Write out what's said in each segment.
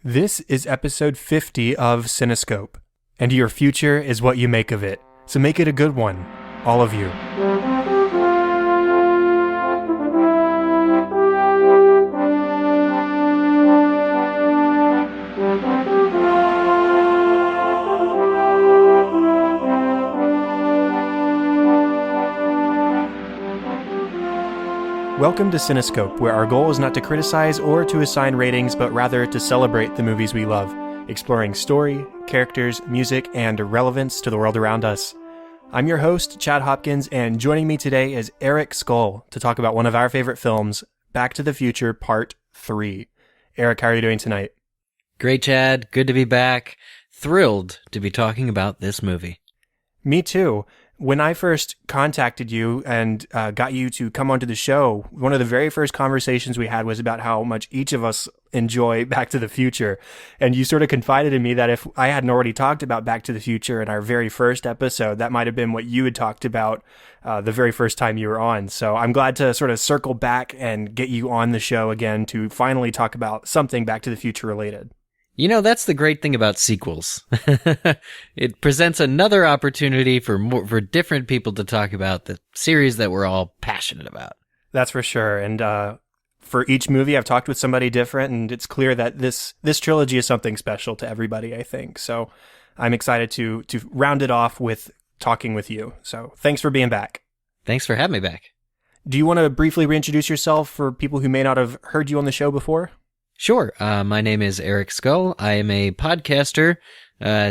This is episode 50 of Cinescope, and your future is what you make of it. So make it a good one, all of you. Welcome to Cinescope, where our goal is not to criticize or to assign ratings, but rather to celebrate the movies we love, exploring story, characters, music, and relevance to the world around us. I'm your host, Chad Hopkins, and joining me today is Eric Scull to talk about one of our favorite films, Back to the Future Part 3. Eric, how are you doing tonight? Great, Chad. Good to be back. Thrilled to be talking about this movie. Me too. When I first contacted you and got you to come onto the show, one of the very first conversations we had was about how much each of us enjoy Back to the Future. And you sort of confided in me that if I hadn't already talked about Back to the Future in our very first episode, that might have been what you had talked about the very first time you were on. So I'm glad to sort of circle back and get you on the show again to finally talk about something Back to the Future related. You know, that's the great thing about sequels. It presents another opportunity for different people to talk about the series that we're all passionate about. That's for sure. And for each movie, I've talked with somebody different, and it's clear that this trilogy is something special to everybody, I think. So I'm excited to round it off with talking with you. So thanks for being back. Thanks for having me back. Do you want to briefly reintroduce yourself for people who may not have heard you on the show before? Sure. My name is Eric Scull. I am a podcaster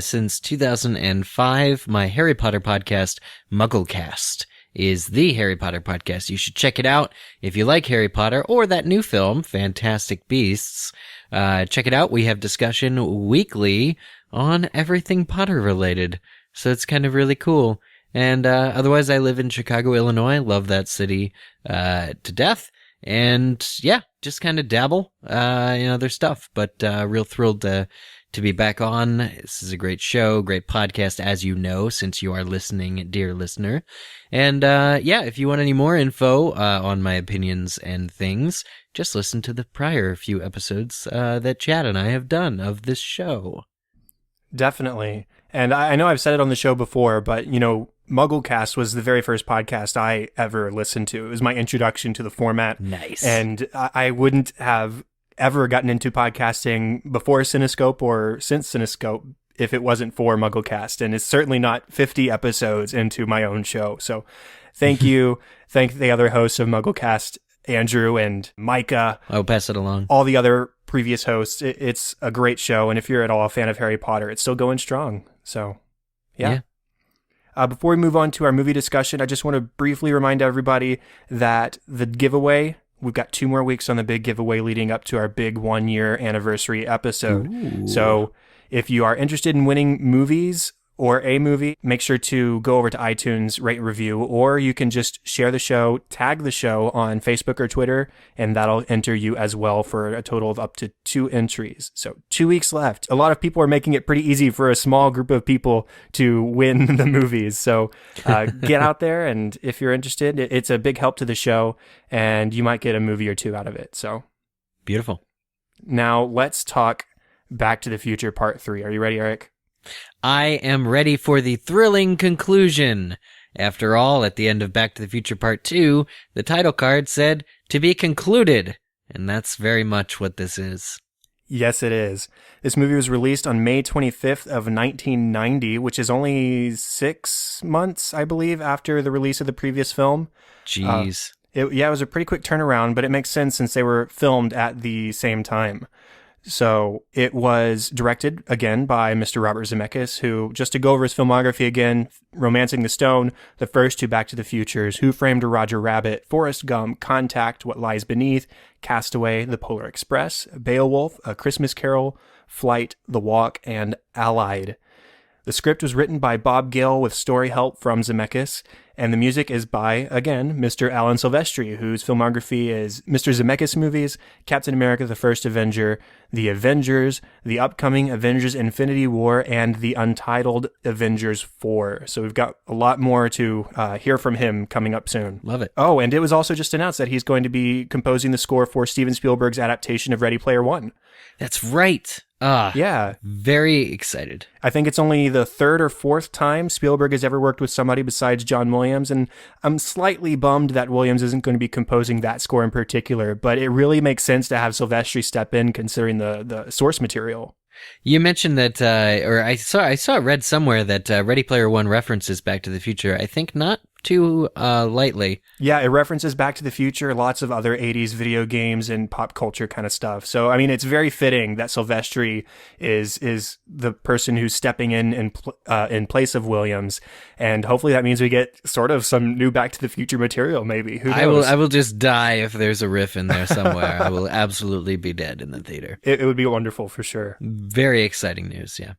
since 2005. My Harry Potter podcast, Mugglecast, is the Harry Potter podcast. You should check it out if you like Harry Potter or that new film, Fantastic Beasts. Check it out. We have discussion weekly on everything Potter related, so it's kind of really cool. And otherwise, I live in Chicago, Illinois. Love that city to death. And yeah, just kind of dabble in other stuff, but real thrilled to be back on. This is a great show, great podcast, as you know, since you are listening, dear listener. And yeah, if you want any more info on my opinions and things, just listen to the prior few episodes that Chad and I have done of this show. Definitely. And I know I've said it on the show before, but you know, Mugglecast was the very first podcast I ever listened to. It was my introduction to the format. Nice. And I wouldn't have ever gotten into podcasting before Cinescope or since Cinescope if it wasn't for Mugglecast. And it's certainly not 50 episodes into my own show. So thank you. Thank the other hosts of Mugglecast, Andrew and Micah. I'll pass it along. All the other previous hosts. It's a great show. And if you're at all a fan of Harry Potter, it's still going strong. So, yeah. Before we move on to our movie discussion, I just want to briefly remind everybody that the giveaway, we've got 2 more weeks on the big giveaway leading up to our big 1-year anniversary episode. Ooh. So if you are interested in winning movies or a movie, make sure to go over to iTunes, rate and review, or you can just share the show, tag the show on Facebook or Twitter, and that'll enter you as well for a total of up to 2 entries. So 2 weeks left. A lot of people are making it pretty easy for a small group of people to win the movies. So get out there, and if you're interested, it's a big help to the show, and you might get a movie or 2 out of it. So beautiful. Now let's talk Back to the Future Part 3. Are you ready, Eric? I am ready for the thrilling conclusion. After all, at the end of Back to the Future Part 2, the title card said, "To be concluded." And that's very much what this is. Yes, it is. This movie was released on May 25th of 1990, which is only 6 months, I believe, after the release of the previous film. Jeez. It was a pretty quick turnaround, but it makes sense since they were filmed at the same time. So it was directed, again, by Mr. Robert Zemeckis, who, just to go over his filmography again, Romancing the Stone, the first 2 Back to the Futures, Who Framed Roger Rabbit, Forrest Gump, Contact, What Lies Beneath, Castaway, The Polar Express, Beowulf, A Christmas Carol, Flight, The Walk, and Allied. The script was written by Bob Gale with story help from Zemeckis, And the music is by, again, Mr. Alan Silvestri, whose filmography is Mr. Zemeckis movies, Captain America the First Avenger, The Avengers, the upcoming Avengers Infinity War, and the untitled Avengers 4. So we've got a lot more to hear from him coming up soon. Love it. Oh, and it was also just announced that he's going to be composing the score for Steven Spielberg's adaptation of Ready Player One. That's right. Yeah. Very excited. I think it's only the third or fourth time Spielberg has ever worked with somebody besides John Williams, and I'm slightly bummed that Williams isn't going to be composing that score in particular, but it really makes sense to have Silvestri step in considering the source material. You mentioned that, or I read somewhere that Ready Player One references Back to the Future. I think not too lightly. Yeah, it references Back to the Future, lots of other 80s video games and pop culture kind of stuff. So, I mean, it's very fitting that Silvestri is the person who's stepping in place of Williams, and hopefully that means we get sort of some new Back to the Future material, maybe. Who knows? I will just die if there's a riff in there somewhere. I will absolutely be dead in the theater. It would be wonderful for sure. Very exciting news, yeah.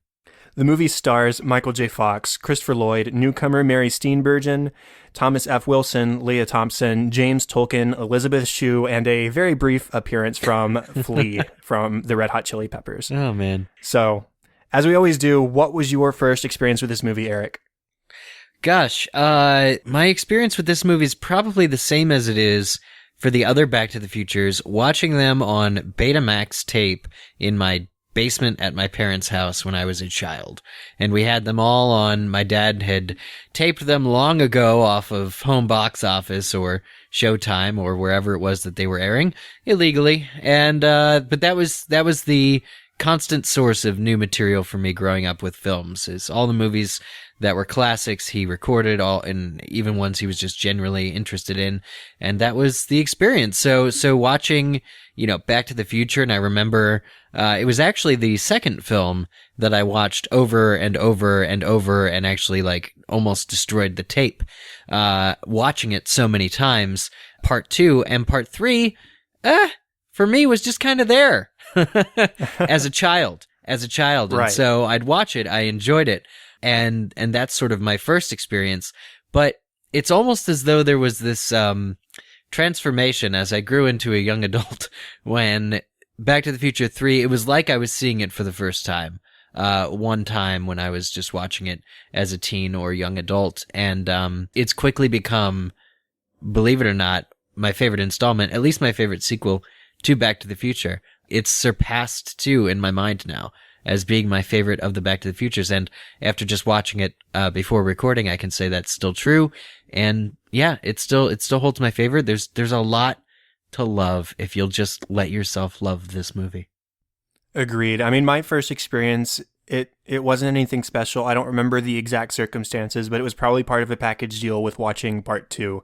The movie stars Michael J. Fox, Christopher Lloyd, newcomer Mary Steenburgen, Thomas F. Wilson, Leah Thompson, James Tolkien, Elizabeth Shue, and a very brief appearance from Flea from the Red Hot Chili Peppers. Oh, man. So, as we always do, what was your first experience with this movie, Eric? Gosh, my experience with this movie is probably the same as it is for the other Back to the Futures, watching them on Betamax tape in my basement at my parents' house when I was a child. And we had them all on, my dad had taped them long ago off of Home Box Office or Showtime or wherever it was that they were airing illegally. And, but that was the constant source of new material for me growing up with films, is all the movies that were classics he recorded, all, and even ones he was just generally interested in. And that was the experience. So watching, Back to the Future, and I remember, it was actually the second film that I watched over and over and over and actually almost destroyed the tape, watching it so many times. Part 2 and Part 3, for me was just kind of there as a child. Right. And so I'd watch it. I enjoyed it. And that's sort of my first experience. But it's almost as though there was this, transformation as I grew into a young adult when Back to the Future 3, it was like I was seeing it for the first time. One time when I was just watching it as a teen or young adult. And, it's quickly become, believe it or not, my favorite installment, at least my favorite sequel to Back to the Future. It's surpassed 2 in my mind now as being my favorite of the Back to the Futures. And after just watching it, before recording, I can say that's still true. And yeah, it still holds my favor. There's a lot to love if you'll just let yourself love this movie. Agreed. I mean, my first experience, it wasn't anything special. I don't remember the exact circumstances, but it was probably part of a package deal with watching Part 2.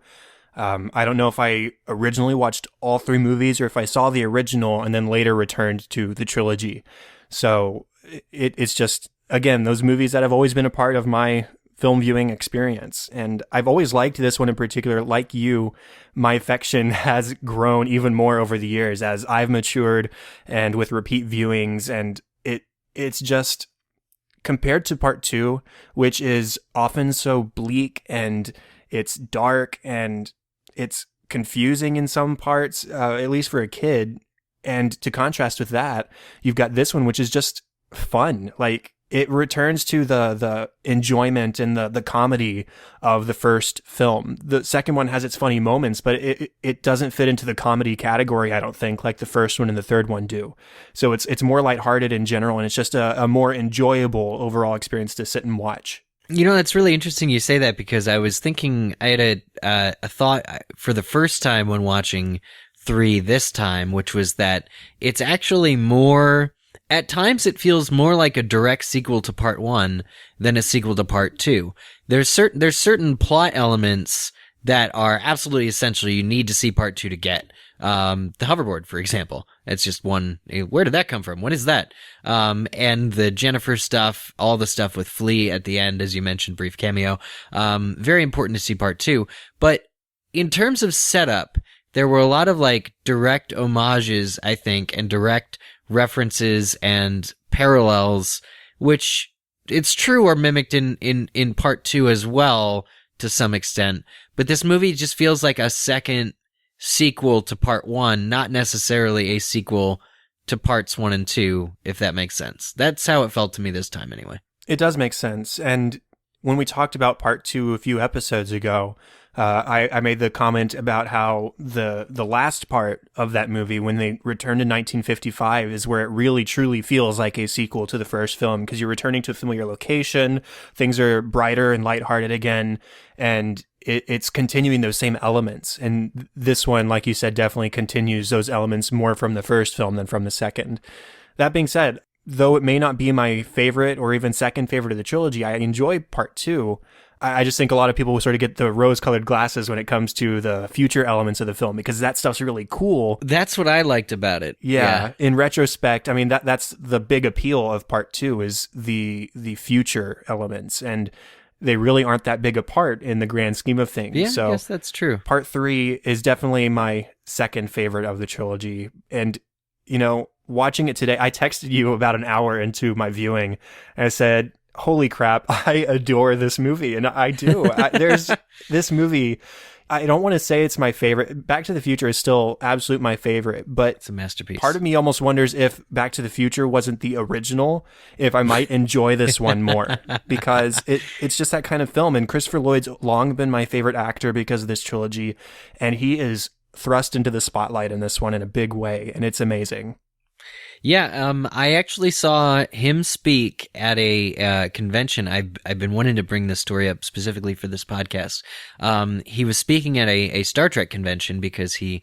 I don't know if I originally watched all 3 movies or if I saw the original and then later returned to the trilogy. So it's just, again, those movies that have always been a part of my film viewing experience. And I've always liked this one in particular. Like you, my affection has grown even more over the years as I've matured and with repeat viewings. And it's just, compared to Part 2, which is often so bleak and it's dark and it's confusing in some parts, at least for a kid. And to contrast with that, you've got this one, which is just fun. Like, it returns to the enjoyment and the comedy of the first film. The second one has its funny moments, but it doesn't fit into the comedy category, I don't think, like the first one and the third one do. So it's more lighthearted in general, and it's just a more enjoyable overall experience to sit and watch. It's really interesting you say that, because I was thinking, I had a thought for the first time when watching 3 this time, which was that it's actually more, at times it feels more like a direct sequel to Part 1 than a sequel to Part 2. There's certain plot elements that are absolutely essential. You need to see Part 2 to get. The hoverboard, for example. It's just one, where did that come from? What is that? And the Jennifer stuff, all the stuff with Flea at the end, as you mentioned, brief cameo. Very important to see Part 2. But in terms of setup, there were a lot of direct homages, I think, and direct references and parallels, which it's true are mimicked in Part 2 as well, to some extent, but this movie just feels like a second sequel to part 1, not necessarily a sequel to parts 1 and 2, if that makes sense. That's how it felt to me this time anyway. It does make sense. And when we talked about part 2 a few episodes ago, I made the comment about how the last part of that movie, when they return to 1955, is where it really truly feels like a sequel to the first film, because you're returning to a familiar location, things are brighter and lighthearted again, and it's continuing those same elements. And this one, like you said, definitely continues those elements more from the first film than from the second. That being said, though it may not be my favorite or even second favorite of the trilogy, I enjoy part 2. I just think a lot of people will sort of get the rose-colored glasses when it comes to the future elements of the film, because that stuff's really cool. That's what I liked about it. Yeah. In retrospect, I mean, that's the big appeal of part 2 is the future elements, and they really aren't that big a part in the grand scheme of things. Yeah, so I guess that's true. Part 3 is definitely my second favorite of the trilogy. And, you know, watching it today, I texted you about an hour into my viewing, and I said, holy crap, I adore this movie. And I do. There's this movie, I don't want to say it's my favorite. Back to the Future is still absolute my favorite, but it's a masterpiece. Part of me almost wonders if Back to the Future wasn't the original, if I might enjoy this one more, because it's just that kind of film. And Christopher Lloyd's long been my favorite actor because of this trilogy, and he is thrust into the spotlight in this one in a big way, and it's amazing. Yeah, I actually saw him speak at a convention. I've been wanting to bring this story up specifically for this podcast. He was speaking at a Star Trek convention because he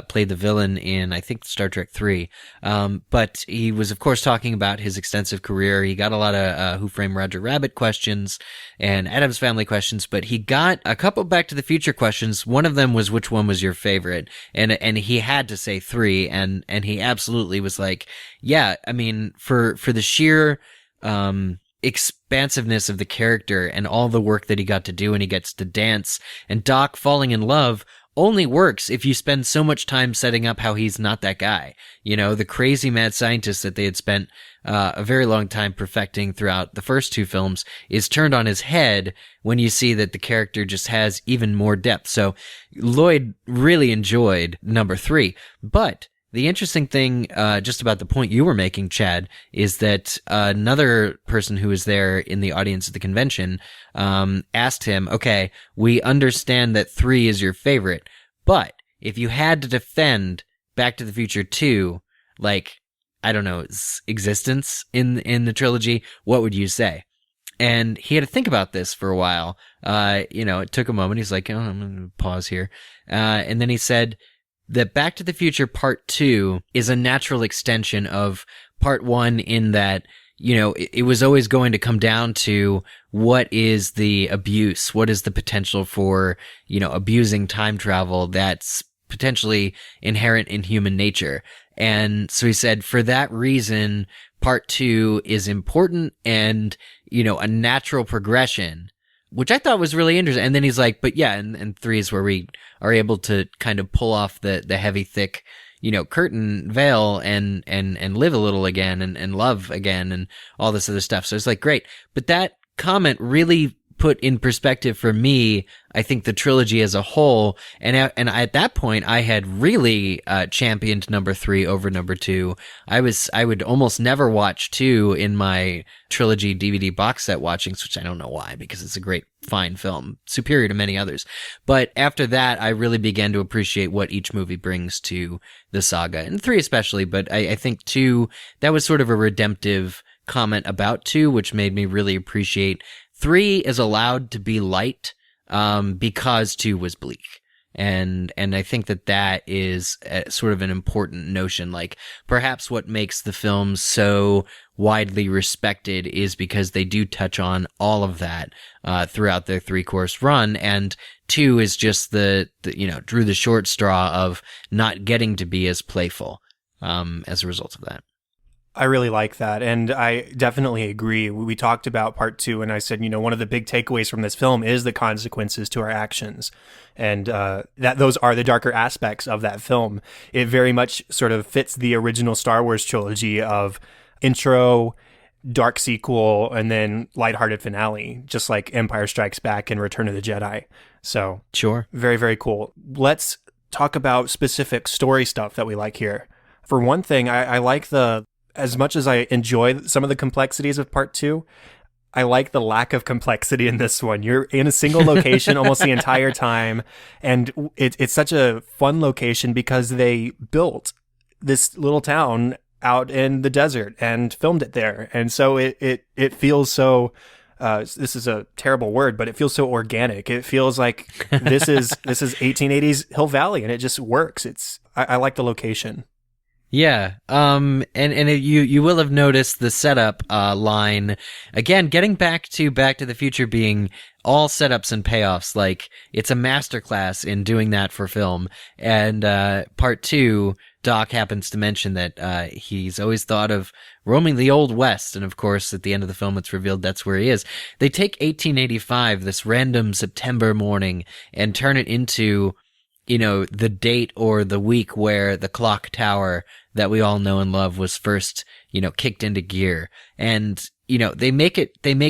played the villain in, I think, Star Trek 3. But he was, of course, talking about his extensive career. He got a lot of Who Framed Roger Rabbit questions and Addams Family questions, but he got a couple Back to the Future questions. One of them was, which one was your favorite? And he had to say 3, and he absolutely was like, yeah, I mean, for the sheer expansiveness of the character and all the work that he got to do, and he gets to dance, and Doc falling in love only works if you spend so much time setting up how he's not that guy. You know, the crazy mad scientist that they had spent a very long time perfecting throughout the first 2 films is turned on his head when you see that the character just has even more depth. So Lloyd really enjoyed number 3, but the interesting thing, just about the point you were making, Chad, is that another person who was there in the audience at the convention asked him, okay, we understand that 3 is your favorite, but if you had to defend Back to the Future 2, like, I don't know, existence in the trilogy, what would you say? And he had to think about this for a while. You know, it took a moment. He's like, oh, I'm going to pause here. And then he said that Back to the Future Part 2 is a natural extension of Part 1 in that, you know, it was always going to come down to what is the abuse, what is the potential for, you know, abusing time travel that's potentially inherent in human nature. And so he said, for that reason, Part 2 is important and, you know, a natural progression, which I thought was really interesting. And then he's like, but yeah, and 3 is where we are able to kind of pull off the heavy, thick, you know, curtain veil and live a little again and love again and all this other stuff. So it's like, great. But that comment really put in perspective for me, I think, the trilogy as a whole. And at that point, I had really championed number 3 over number 2. I would almost never watch 2 in my trilogy DVD box set watchings, which I don't know why, because it's a great, fine film, superior to many others. But after that, I really began to appreciate what each movie brings to the saga, and 3 especially. But I think 2, that was sort of a redemptive comment about 2, which made me really appreciate 3 is allowed to be light because 2 was bleak. And I think that is sort of an important notion. Like, perhaps what makes the films so widely respected is because they do touch on all of that throughout their 3-course run. And 2 is just the you know, drew the short straw of not getting to be as playful as a result of that. I really like that, and I definitely agree. We talked about Part 2, and I said, you know, one of the big takeaways from this film is the consequences to our actions, and that those are the darker aspects of that film. It very much sort of fits the original Star Wars trilogy of intro, dark sequel and then lighthearted finale, just like Empire Strikes Back and Return of the Jedi. So Sure. very, very cool. Let's talk about specific story stuff that we like here. For one thing, I like as much as I enjoy some of the complexities of part 2, I like the lack of complexity in this one. You're in a single location almost the entire time, and it's such a fun location because they built this little town out in the desert and filmed it there. And so it feels so, this is a terrible word, but it feels so organic. It feels like this is 1880s Hill Valley, and it just works. I like the location. Yeah. And you will have noticed the setup line again, getting back to the Future being all setups and payoffs. Like, it's a masterclass in doing that for film. And part 2, Doc happens to mention that he's always thought of roaming the Old West, and of course at the end of the film it's revealed that's where he is. They take 1885, this random September morning, and turn it into, you know, the date or the week where the clock tower that we all know and love was first, you know, kicked into gear. And, you know, they make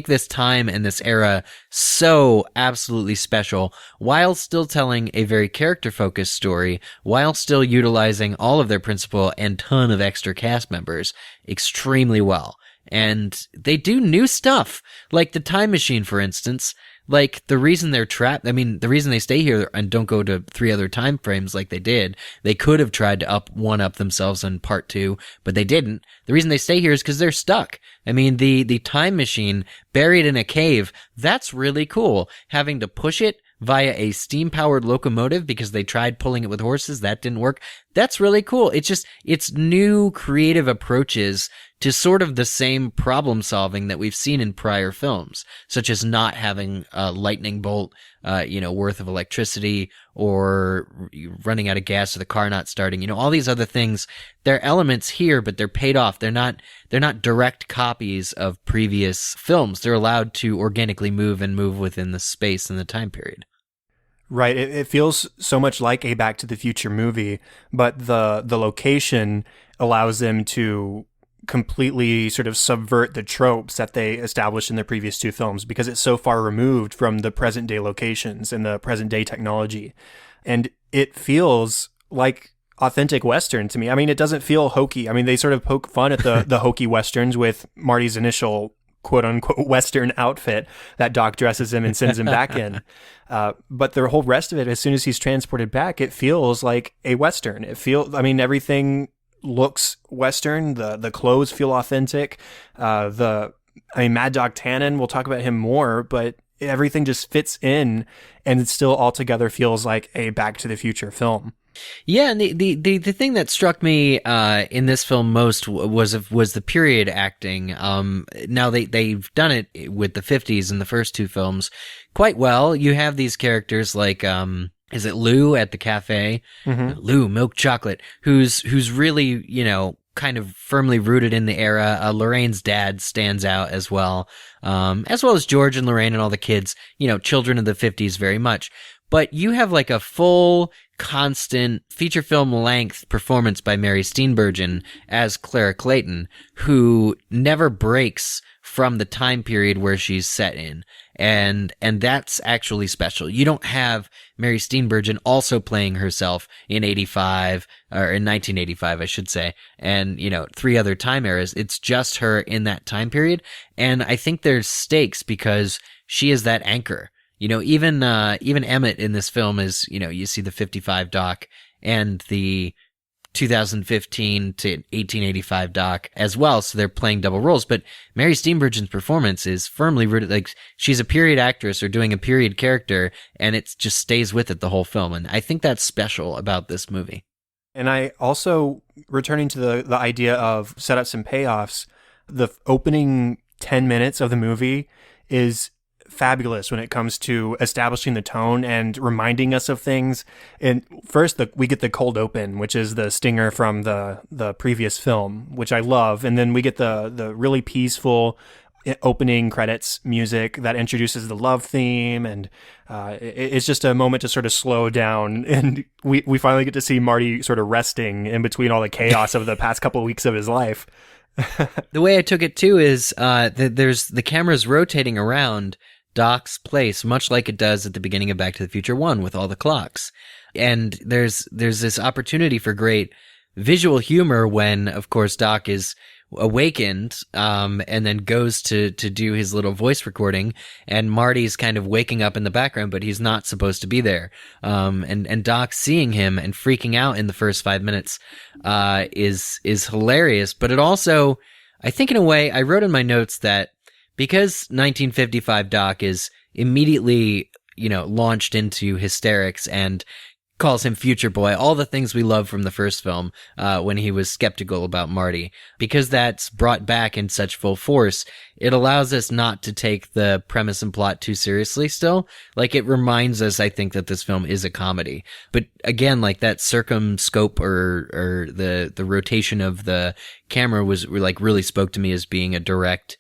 this time and this era so absolutely special while still telling a very character-focused story, while still utilizing all of their principal and ton of extra cast members extremely well. And they do new stuff, like the time machine, for instance. Like, the reason they're trapped, the reason they stay here and don't go to 3 other time frames like they did, they could have tried to one-up themselves in part 2, but they didn't. The reason they stay here is because they're stuck. The time machine buried in a cave, that's really cool. Having to push it via a steam-powered locomotive because they tried pulling it with horses, that didn't work. That's really cool. It's new creative approaches to sort of the same problem solving that we've seen in prior films, such as not having a lightning bolt, worth of electricity, or running out of gas or the car not starting. All these other things, they're elements here, but they're paid off. They're not direct copies of previous films. They're allowed to organically move within the space and the time period. Right. It feels so much like a Back to the Future movie, but the location allows them to completely sort of subvert the tropes that they established in the previous 2 films because it's so far removed from the present day locations and the present day technology. And it feels like authentic Western to me. It doesn't feel hokey. They sort of poke fun at the hokey Westerns with Marty's initial quote unquote Western outfit that Doc dresses him and sends him back in. But the whole rest of it, as soon as he's transported back, it feels like a Western. Everything looks Western. The clothes feel authentic. Mad Dog Tannen, we'll talk about him more, but everything just fits in and it still altogether feels like a Back to the Future film. Yeah, and the thing that struck me in this film most was the period acting. Now they've done it with the 50s in the first 2 films quite well. You have these characters like is it Lou at the cafe? Mm-hmm. Lou, milk chocolate, who's really, kind of firmly rooted in the era. Lorraine's dad stands out as well as George and Lorraine and all the kids, children of the 50s very much. But you have like a full, constant feature film length performance by Mary Steenburgen as Clara Clayton, who never breaks from the time period where she's set in. And that's actually special. You don't have Mary Steenburgen also playing herself in 85, or in 1985, I should say, and, 3 other time eras. It's just her in that time period. And I think there's stakes because she is that anchor. Even Emmett in this film is, you see the 55 Doc and the 2015 to 1885 Doc as well, so they're playing double roles. But Mary Steenburgen's performance is firmly rooted, like she's a period actress or doing a period character, and it just stays with it the whole film. And I think that's special about this movie. And I also, returning to the idea of setups and payoffs, the opening 10 minutes of the movie is fabulous when it comes to establishing the tone and reminding us of things. And first, we get the cold open, which is the stinger from the previous film, which I love. And then we get the really peaceful opening credits music that introduces the love theme. And it's just a moment to sort of slow down. And we finally get to see Marty sort of resting in between all the chaos of the past couple of weeks of his life. The way I took it too is there's the camera's rotating around Doc's place, much like it does at the beginning of Back to the Future 1 with all the clocks. And there's this opportunity for great visual humor when, of course, Doc is awakened, and then goes to do his little voice recording, and Marty's kind of waking up in the background, but he's not supposed to be there. And Doc seeing him and freaking out in the first 5 minutes, is hilarious. But it also, I think in a way, I wrote in my notes that because 1955 Doc is immediately, launched into hysterics and calls him Future Boy, all the things we love from the first film, when he was skeptical about Marty. Because that's brought back in such full force, it allows us not to take the premise and plot too seriously still. Like, it reminds us, I think, that this film is a comedy. But again, like, that circumscope or the rotation of the camera was, like, really spoke to me as being a direct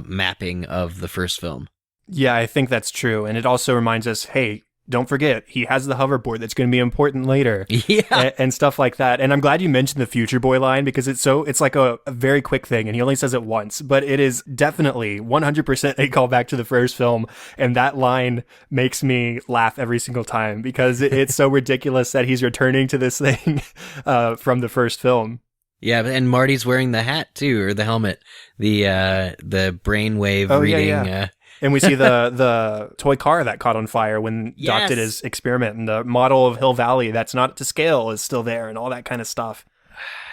mapping of the first film. Yeah, I think that's true. And it also reminds us, hey, don't forget, he has the hoverboard that's going to be important later. Yeah. And stuff like that. And I'm glad you mentioned the Future Boy line, because it's like a very quick thing, and he only says it once, but it is definitely 100% a callback to the first film. And that line makes me laugh every single time, because it's so ridiculous that he's returning to this thing from the first film. Yeah, and Marty's wearing the hat too, or the helmet, the brainwave reading. Yeah. And we see the toy car that caught on fire when Yes. Doc did his experiment, and the model of Hill Valley that's not to scale is still there, and all that kind of stuff.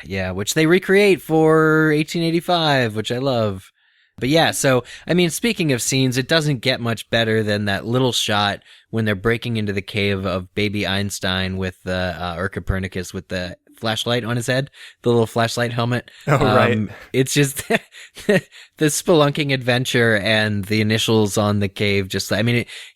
Yeah, which they recreate for 1885, which I love. But yeah, so, I mean, speaking of scenes, it doesn't get much better than that little shot when they're breaking into the cave of baby Einstein with or Copernicus with the flashlight on his head, the little flashlight helmet. Oh, right. It's just the spelunking adventure and the initials on the cave.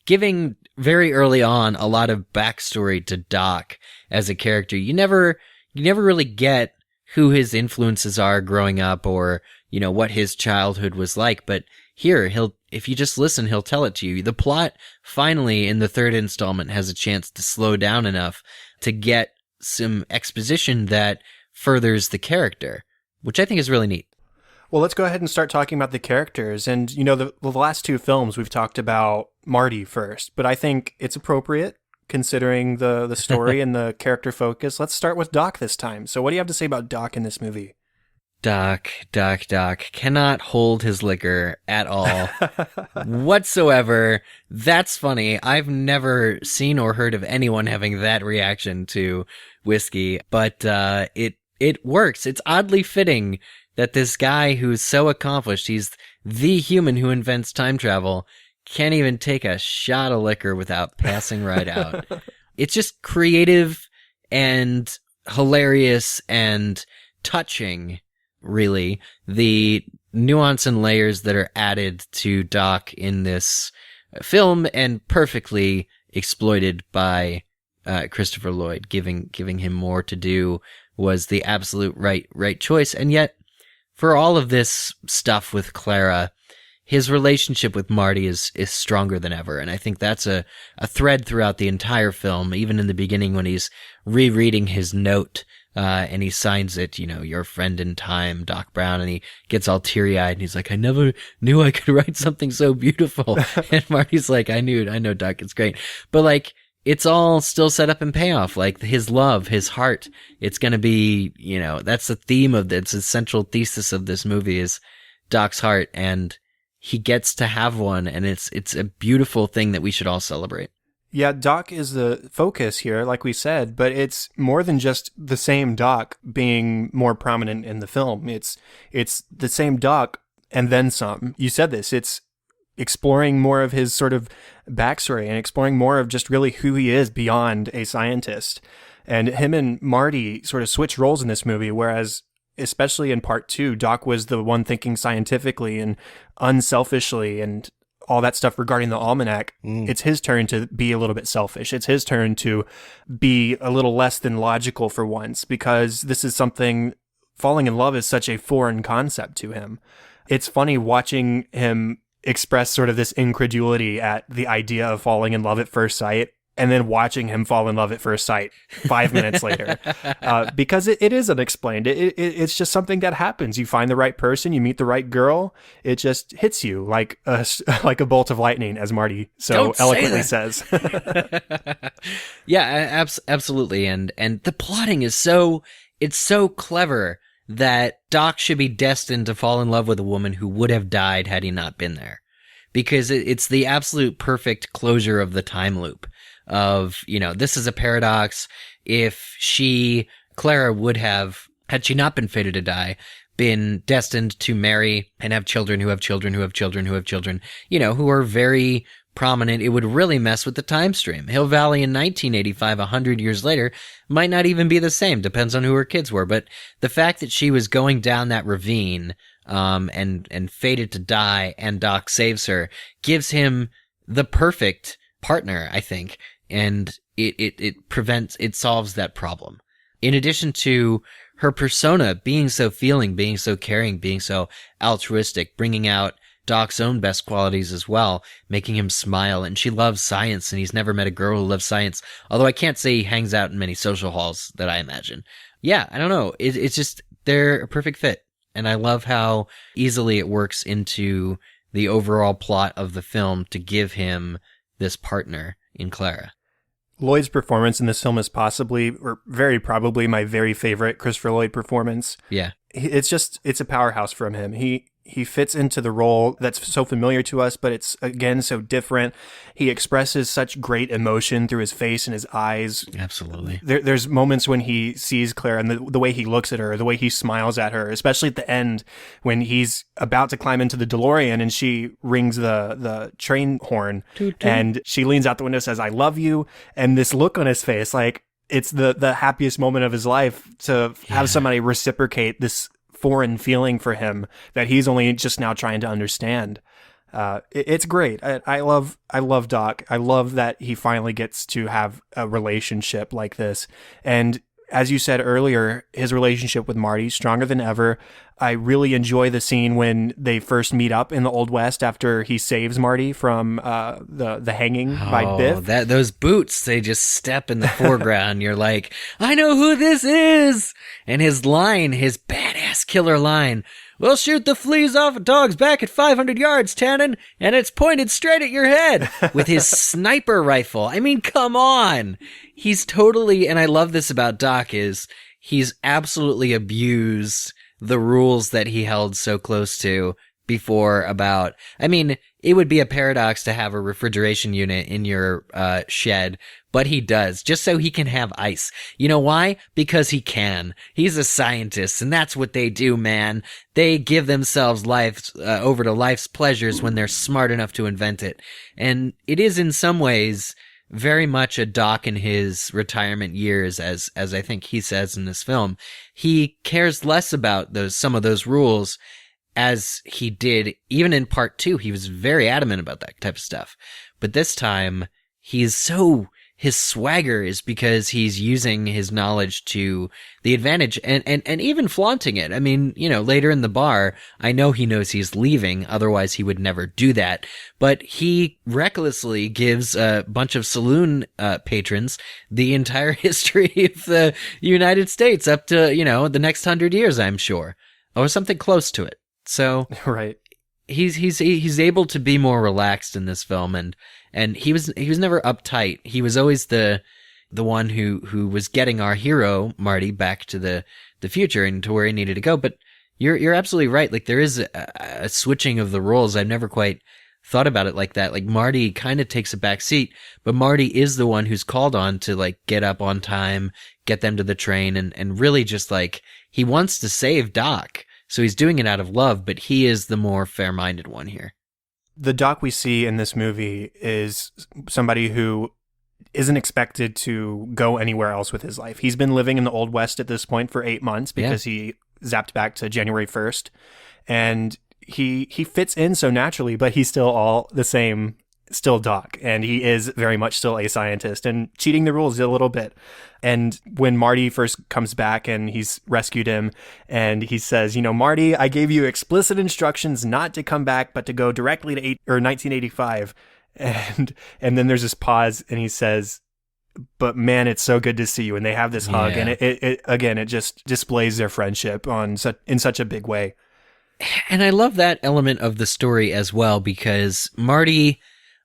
Giving very early on a lot of backstory to Doc as a character. You never really get who his influences are growing up, or, what his childhood was like. But here, if you just listen, he'll tell it to you. The plot finally in the third installment has a chance to slow down enough to get some exposition that furthers the character, which I think is really neat. Well, let's go ahead and start talking about the characters. And, the last two films, we've talked about Marty first, but I think it's appropriate considering the story and the character focus. Let's start with Doc this time. So what do you have to say about Doc in this movie? Doc cannot hold his liquor at all whatsoever. That's funny. I've never seen or heard of anyone having that reaction to whiskey, but it works. It's oddly fitting that this guy who's so accomplished, he's the human who invents time travel, can't even take a shot of liquor without passing right out. It's just creative and hilarious and touching. Really, the nuance and layers that are added to Doc in this film, and perfectly exploited by Christopher Lloyd, giving him more to do, was the absolute right choice. And yet, for all of this stuff with Clara, his relationship with Marty is stronger than ever. And I think that's a thread throughout the entire film, even in the beginning when he's rereading his note. And he signs it, your friend in time, Doc Brown, and he gets all teary-eyed, and he's like, I never knew I could write something so beautiful. And Marty's like, I know, Doc, it's great. But, like, it's all still set up and payoff, like, his love, his heart. It's gonna be, that's the theme of it's the central thesis of this movie is Doc's heart, and he gets to have one, and it's a beautiful thing that we should all celebrate. Yeah, Doc is the focus here, like we said, but it's more than just the same Doc being more prominent in the film. It's the same Doc and then some. You said this. It's exploring more of his sort of backstory and exploring more of just really who he is beyond a scientist. And him and Marty sort of switch roles in this movie, whereas especially in part 2, Doc was the one thinking scientifically and unselfishly and all that stuff regarding the almanac. It's his turn to be a little bit selfish. It's his turn to be a little less than logical for once, because this is something, falling in love is such a foreign concept to him. It's funny watching him express sort of this incredulity at the idea of falling in love at first sight and then watching him fall in love at first sight 5 minutes later, because it is unexplained. It's just something that happens. You find the right person, you meet the right girl, it just hits you like like a bolt of lightning, as Marty so eloquently says. Yeah, absolutely. And the plotting is it's so clever that Doc should be destined to fall in love with a woman who would have died had he not been there. Because it's the absolute perfect closure of the time loop of, this is a paradox. If Clara would have, had she not been fated to die, been destined to marry and have children who have children who have children who have children, who are very prominent, it would really mess with the time stream. Hill Valley in 1985, 100 years later, might not even be the same. Depends on who her kids were. But the fact that she was going down that ravine, and fated to die, and Doc saves her, gives him the perfect partner, I think. And it solves that problem. In addition to her persona being so feeling, being so caring, being so altruistic, bringing out Doc's own best qualities as well, making him smile. And she loves science, and he's never met a girl who loves science. Although I can't say he hangs out in many social halls that I imagine. Yeah, I don't know. It's just, they're a perfect fit. And I love how easily it works into the overall plot of the film to give him this partner in Clara. Lloyd's performance in this film is possibly, or very probably, my very favorite Christopher Lloyd performance. Yeah. It's a powerhouse from him. He fits into the role that's so familiar to us, but it's, again, so different. He expresses such great emotion through his face and his eyes. Absolutely. There's moments when he sees Claire and the way he looks at her, the way he smiles at her, especially at the end when he's about to climb into the DeLorean and she rings the train horn. Toot, toot. And she leans out the window and says, "I love you." And this look on his face, like it's the happiest moment of his life to have somebody reciprocate this foreign feeling for him that he's only just now trying to understand. It's great. I love Doc. I love that he finally gets to have a relationship like this. And as you said earlier, his relationship with Marty, stronger than ever. I really enjoy the scene when they first meet up in the Old West after he saves Marty from the hanging by Biff. Those boots, they just step in the foreground. You're like, I know who this is. And his badass killer line, "We'll shoot the fleas off a dog's back at 500 yards, Tannen, and it's pointed straight at your head," with his sniper rifle. I mean, come on. He's totally, and I love this about Doc, is he's absolutely abused the rules that he held so close to before about, I mean, it would be a paradox to have a refrigeration unit in your shed, but he does, just so he can have ice. You know why? Because he can. He's a scientist, and that's what they do, man. They give themselves over to life's pleasures when they're smart enough to invent it. And it is in some ways very much a Doc in his retirement years, as I think he says in this film. He cares less about some of those rules as he did even in part 2. He was very adamant about that type of stuff. But this time, his swagger is because he's using his knowledge to the advantage and even flaunting it. I mean, later in the bar, I know he knows he's leaving, otherwise he would never do that. But he recklessly gives a bunch of saloon patrons the entire history of the United States up to, the next 100 years, I'm sure, or something close to it. So right. He's able to be more relaxed in this film, and he was never uptight. He was always the one who was getting our hero Marty back to the future and to where he needed to go. But you're absolutely right. Like, there is a switching of the roles. I've never quite thought about it like that. Like, Marty kind of takes a back seat, but Marty is the one who's called on to, like, get up on time, get them to the train, and really just, like, he wants to save Doc. So he's doing it out of love, but he is the more fair-minded one here. The Doc we see in this movie is somebody who isn't expected to go anywhere else with his life. He's been living in the Old West at this point for 8 months because he zapped back to January 1st. And he fits in so naturally, but he's still all the same, still Doc. And he is very much still a scientist and cheating the rules a little bit. And when Marty first comes back and he's rescued him and he says, "Marty, I gave you explicit instructions not to come back, but to go directly to 1985. And then there's this pause and he says, but man, it's so good to see you. And they have this hug, and it just displays their friendship in such a big way. And I love that element of the story as well, because Marty,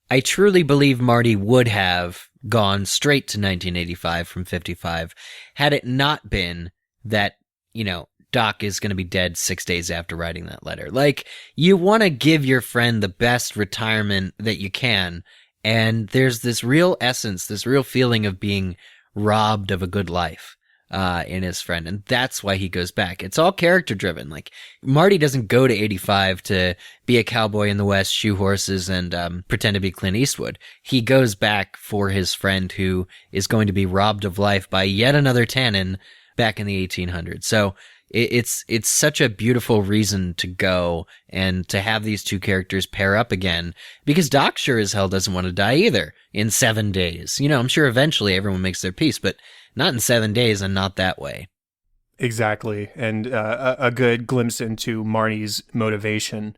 I truly believe Marty would have gone straight to 1985 from 55 had it not been that, Doc is going to be dead 6 days after writing that letter. Like, you want to give your friend the best retirement that you can, and there's this real essence, this real feeling of being robbed of a good life in his friend, and that's why he goes back. It's all character driven. Like, Marty doesn't go to 85 to be a cowboy in the West, shoe horses, and pretend to be Clint Eastwood. He goes back for his friend who is going to be robbed of life by yet another Tannen back in the 1800s. So it's such a beautiful reason to go and to have these two characters pair up again, because Doc sure as hell doesn't want to die either in 7 days. I'm sure eventually everyone makes their peace, but not in 7 days and not that way. Exactly. And a good glimpse into Marty's motivation.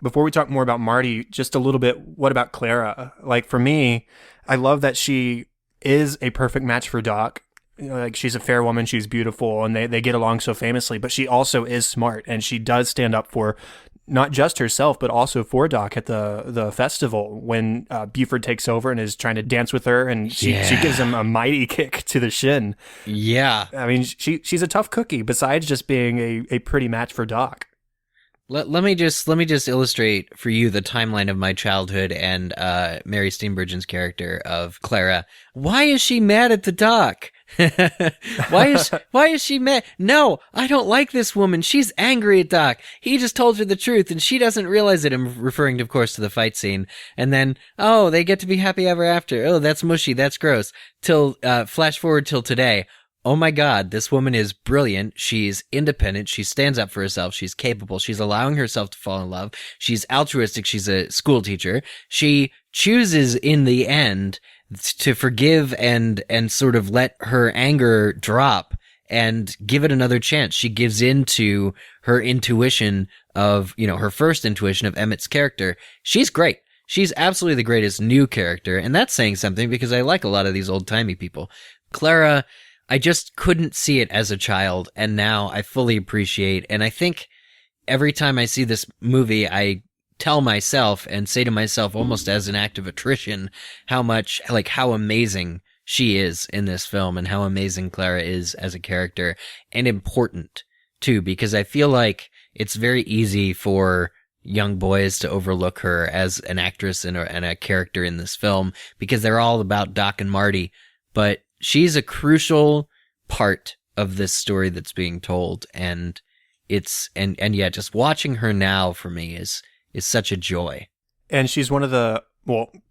Before we talk more about Marty, just a little bit, what about Clara? Like, for me, I love that she is a perfect match for Doc. Like, she's a fair woman, she's beautiful, and they get along so famously, but she also is smart, and she does stand up for not just herself, but also for Doc at the festival when Buford takes over and is trying to dance with her, and she gives him a mighty kick to the shin. Yeah. I mean, she's a tough cookie, besides just being a pretty match for Doc. Let me just illustrate for you the timeline of my childhood and Mary Steenburgen's character of Clara. Why is she mad at the Doc? Why is she mad? No, I don't like this woman. She's angry at Doc. He just told her the truth and she doesn't realize it. I'm referring, of course, to the fight scene. And then, oh, they get to be happy ever after. Oh, that's mushy. That's gross. Flash forward till today. Oh my God, this woman is brilliant. She's independent. She stands up for herself. She's capable. She's allowing herself to fall in love. She's altruistic. She's a school teacher. She chooses in the end to forgive and sort of let her anger drop and give it another chance. She gives in to her intuition of, her first intuition of Emmett's character. She's great. She's absolutely the greatest new character. And that's saying something because I like a lot of these old-timey people. Clara, I just couldn't see it as a child, and now I fully appreciate. And I think every time I see this movie, I tell myself and say to myself almost as an act of attrition how amazing she is in this film and how amazing Clara is as a character, and important too, because I feel like it's very easy for young boys to overlook her as an actress and a character in this film because they're all about Doc and Marty, but she's a crucial part of this story that's being told, and just watching her now for me is such a joy. And she's one of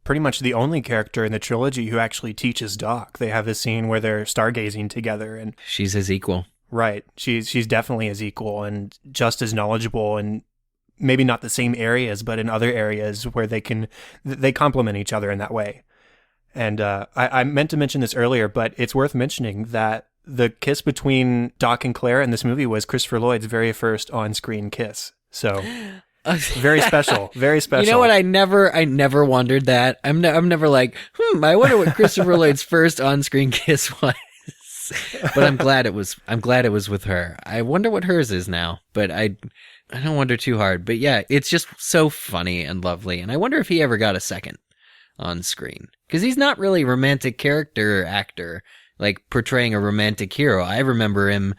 pretty much the only character in the trilogy who actually teaches Doc. They have this scene where they're stargazing together, and she's his equal. Right. She's definitely his equal and just as knowledgeable, and maybe not the same areas, but in other areas where they complement each other in that way. And I meant to mention this earlier, but it's worth mentioning that the kiss between Doc and Claire in this movie was Christopher Lloyd's very first on-screen kiss. So very special, very special. You know what? I never wondered that. I'm never like, I wonder what Christopher Lloyd's first on-screen kiss was. But I'm glad it was with her. I wonder what hers is now, but I don't wonder too hard. But yeah, it's just so funny and lovely. And I wonder if he ever got a second on screen, because he's not really a romantic character actor, like portraying a romantic hero. I remember him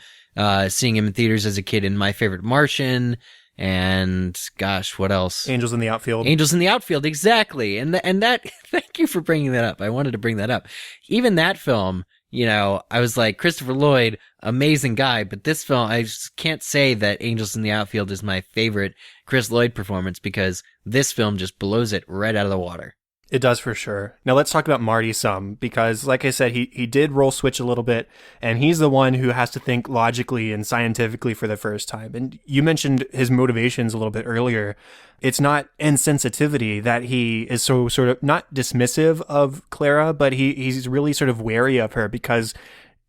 seeing him in theaters as a kid in My Favorite Martian, and gosh, what else? Angels in the Outfield. Angels in the Outfield, exactly. And that thank you for bringing that up. I wanted to bring that up. Even that film, I was like, Christopher Lloyd, amazing guy, but this film, I just can't say that Angels in the Outfield is my favorite Chris Lloyd performance, because this film just blows it right out of the water. It does for sure. Now let's talk about Marty some, because like I said, he did role switch a little bit, and he's the one who has to think logically and scientifically for the first time. And you mentioned his motivations a little bit earlier. It's not insensitivity that he is so sort of not dismissive of Clara, but he's really sort of wary of her because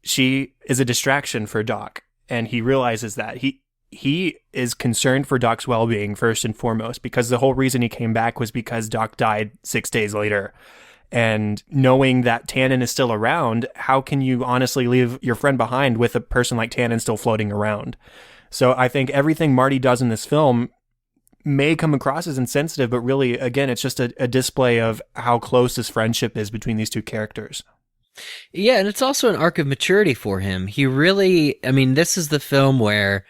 she is a distraction for Doc, and he realizes that. He is concerned for Doc's well-being first and foremost, because the whole reason he came back was because Doc died 6 days later. And knowing that Tannen is still around, how can you honestly leave your friend behind with a person like Tannen still floating around? So I think everything Marty does in this film may come across as insensitive, but really, again, it's just a display of how close this friendship is between these two characters. Yeah, and it's also an arc of maturity for him. He really, I mean, this is the film where,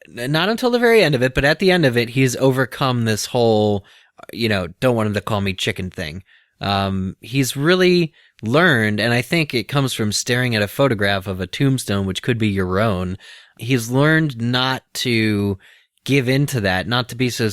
not until the very end of it, but at the end of it, he's overcome this whole, don't want him to call me chicken thing. He's really learned, and I think it comes from staring at a photograph of a tombstone, which could be your own. He's learned not to give into that, not to be so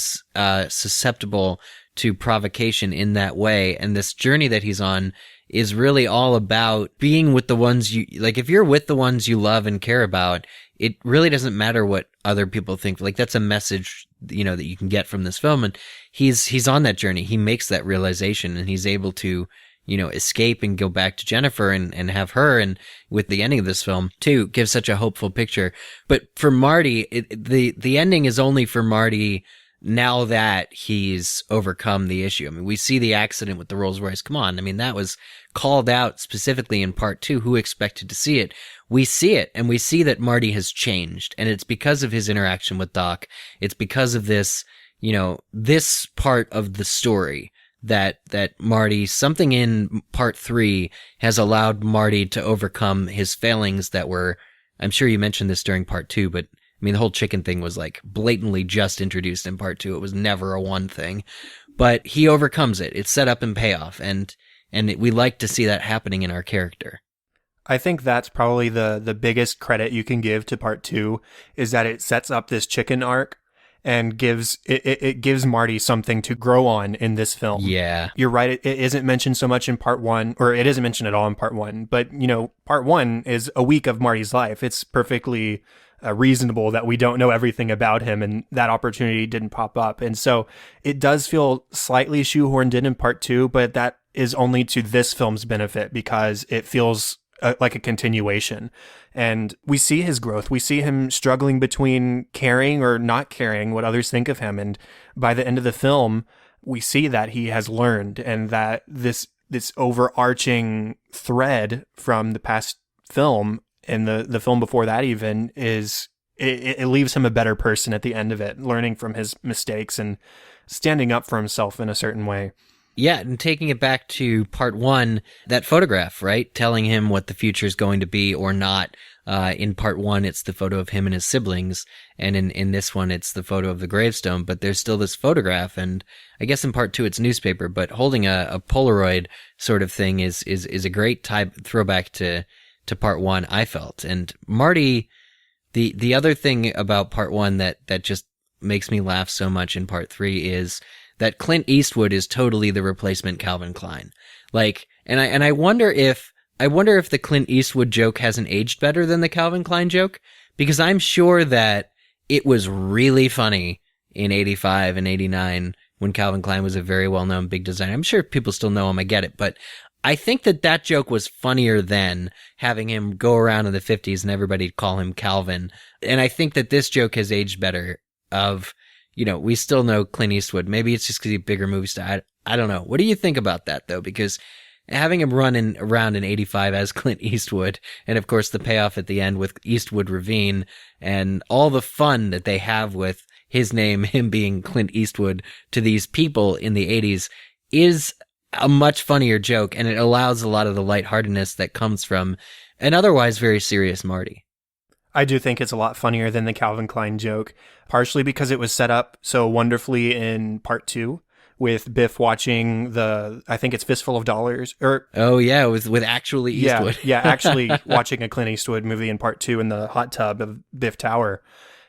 susceptible to provocation in that way. And this journey that he's on is really all about being with the ones if you're with the ones you love and care about, it really doesn't matter what other people think. Like, that's a message, that you can get from this film. And he's on that journey. He makes that realization, and he's able to, escape and go back to Jennifer and have her. And with the ending of this film too, gives such a hopeful picture. But for Marty, the ending is only for Marty now that he's overcome the issue. I mean, we see the accident with the Rolls Royce. Come on. I mean, that was called out specifically in part 2. Who expected to see it? We see it, and we see that Marty has changed, and it's because of his interaction with Doc. It's because of this, this part of the story that Marty, something in part 3 has allowed Marty to overcome his failings that were, I'm sure you mentioned this during part 2, but I mean, the whole chicken thing was like blatantly just introduced in part 2. It was never a one thing, but he overcomes it. It's set up and payoff, and we like to see that happening in our character. I think that's probably the biggest credit you can give to part 2 is that it sets up this chicken arc and gives Marty something to grow on in this film. Yeah. You're right. It isn't mentioned so much in part 1, or it isn't mentioned at all in part 1, but part 1 is a week of Marty's life. It's perfectly reasonable that we don't know everything about him, and that opportunity didn't pop up. And so it does feel slightly shoehorned in part 2, but that is only to this film's benefit because it feels like a continuation. And we see his growth. We see him struggling between caring or not caring what others think of him. And by the end of the film, we see that he has learned, and that this overarching thread from the past film and the film before that even is it leaves him a better person at the end of it, learning from his mistakes and standing up for himself in a certain way. Yeah, and taking it back to part 1, that photograph, right? Telling him what the future is going to be or not. In part 1, it's the photo of him and his siblings. And in this one, it's the photo of the gravestone. But there's still this photograph. And I guess in part 2, it's newspaper. But holding a Polaroid sort of thing is a great throwback to part 1, I felt. And Marty, the other thing about part 1 that just makes me laugh so much in part 3 is that Clint Eastwood is totally the replacement Calvin Klein. And I wonder if the Clint Eastwood joke hasn't aged better than the Calvin Klein joke, because I'm sure that it was really funny in 85 and 89 when Calvin Klein was a very well-known big designer. I'm sure people still know him, I get it, but I think that joke was funnier than having him go around in the 50s and everybody call him Calvin. And I think that this joke has aged better we still know Clint Eastwood. Maybe it's just because he's a bigger movie star. I don't know. What do you think about that, though? Because having him running around in 85 as Clint Eastwood, and of course the payoff at the end with Eastwood Ravine, and all the fun that they have with his name, him being Clint Eastwood, to these people in the 80s, is a much funnier joke, and it allows a lot of the lightheartedness that comes from an otherwise very serious Marty. I do think it's a lot funnier than the Calvin Klein joke, partially because it was set up so wonderfully in part 2 with Biff watching I think it's Fistful of Dollars. Oh yeah, with actually Eastwood. Yeah, actually watching a Clint Eastwood movie in part 2 in the hot tub of Biff Tower.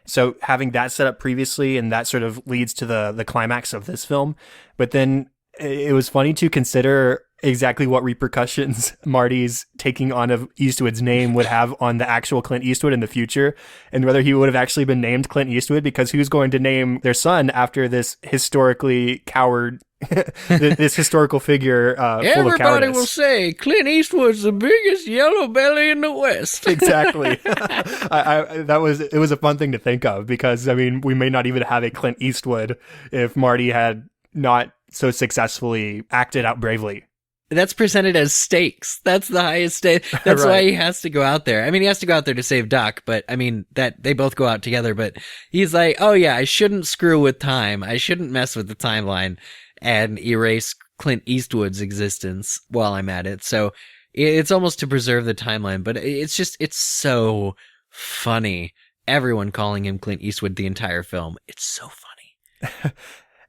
So having that set up previously, and that sort of leads to the climax of this film. But then it was funny to consider exactly what repercussions Marty's taking on of Eastwood's name would have on the actual Clint Eastwood in the future, and whether he would have actually been named Clint Eastwood, because who's going to name their son after this historically coward, this historical figure full of cowardice. Everybody will say Clint Eastwood's the biggest yellow belly in the West. Exactly. It was a fun thing to think of, because I mean, we may not even have a Clint Eastwood if Marty had not so successfully acted out bravely. that's presented as stakes. That's the highest stake. That's Right. why he has to go out there. I mean, he has to go out there to save Doc, but I mean, that they both go out together, but he's like, oh yeah, I shouldn't screw with time. I shouldn't mess with the timeline and erase Clint Eastwood's existence while I'm at it. So it's almost to preserve the timeline, but it's so funny. Everyone calling him Clint Eastwood the entire film. It's so funny.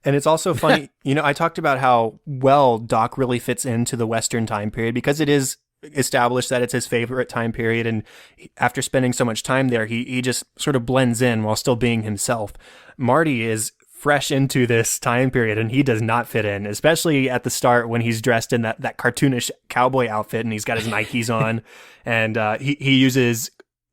And it's also funny, I talked about how well Doc really fits into the Western time period because it is established that it's his favorite time period. And after spending so much time there, he just sort of blends in while still being himself. Marty is fresh into this time period and he does not fit in, especially at the start when he's dressed in that cartoonish cowboy outfit and he's got his Nikes on and he uses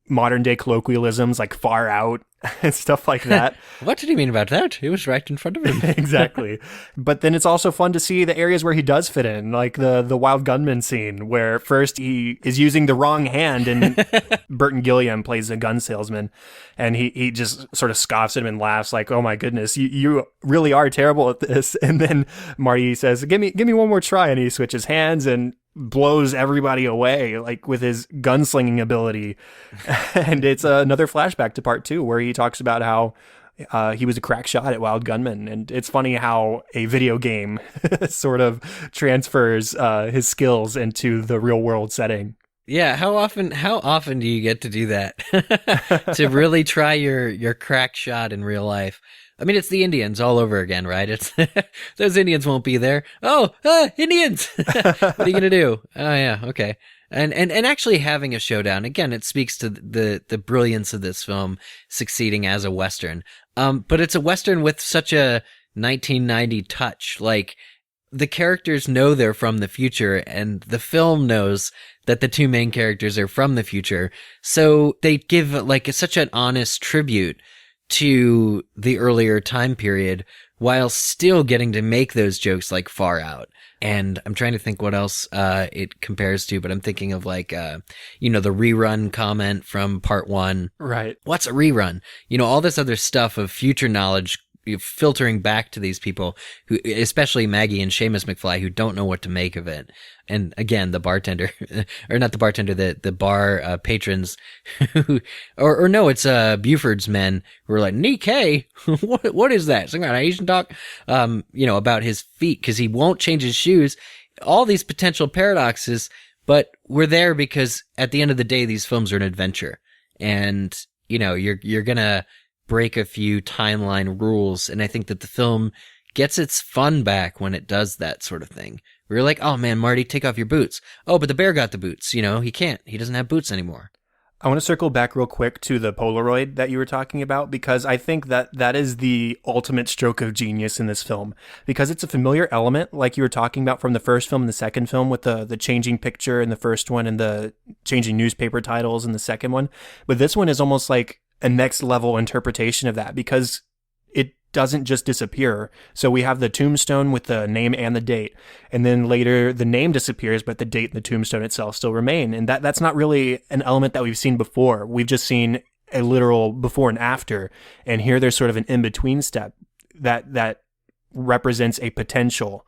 modern day colloquialisms like far out and stuff like that. What did he mean about that? It was right in front of him. Exactly. But then it's also fun to see the areas where he does fit in, like the wild gunman scene where first he is using the wrong hand and Burton Gilliam plays a gun salesman and he just sort of scoffs at him and laughs like, oh my goodness, you really are terrible at this. And then Marty says, give me one more try. And he switches hands and blows everybody away like with his gunslinging ability. And it's another flashback to part 2 where he talks about how he was a crack shot at Wild Gunman. And it's funny how a video game sort of transfers his skills into the real world setting. Yeah, how often do you get to do that? To really try your crack shot in real life. I mean, it's the Indians all over again, right? It's those Indians won't be there. Oh, Indians! What are you gonna do? Oh yeah, okay. And actually having a showdown again, it speaks to the brilliance of this film succeeding as a Western. But it's a Western with such a 1990 touch. Like the characters know they're from the future, and the film knows that the two main characters are from the future. So they give like such an honest tribute to the earlier time period while still getting to make those jokes like far out. And I'm trying to think what else it compares to, but I'm thinking of like, the rerun comment from part 1. Right. What's a rerun? All this other stuff of future knowledge filtering back to these people who, especially Maggie and Seamus McFly, who don't know what to make of it. And again, the bartender, or not the bartender, the bar patrons, or no, it's Buford's men who are like, Nikkei, what is that? Something about Asian talk, about his feet because he won't change his shoes. All these potential paradoxes, but we're there because at the end of the day, these films are an adventure, and you're gonna break a few timeline rules, and I think that the film gets its fun back when it does that sort of thing. We're like, oh man, Marty, take off your boots. Oh, but the bear got the boots. He can't. He doesn't have boots anymore. I want to circle back real quick to the Polaroid that you were talking about, because I think that is the ultimate stroke of genius in this film, because it's a familiar element, like you were talking about from the first film and the second film, with the changing picture in the first one and the changing newspaper titles in the second one. But this one is almost like a next level interpretation of that, because it doesn't just disappear. So we have the tombstone with the name and the date, and then later the name disappears, but the date and the tombstone itself still remain. And that's not really an element that we've seen before. We've just seen a literal before and after, and here there's sort of an in-between step that represents a potential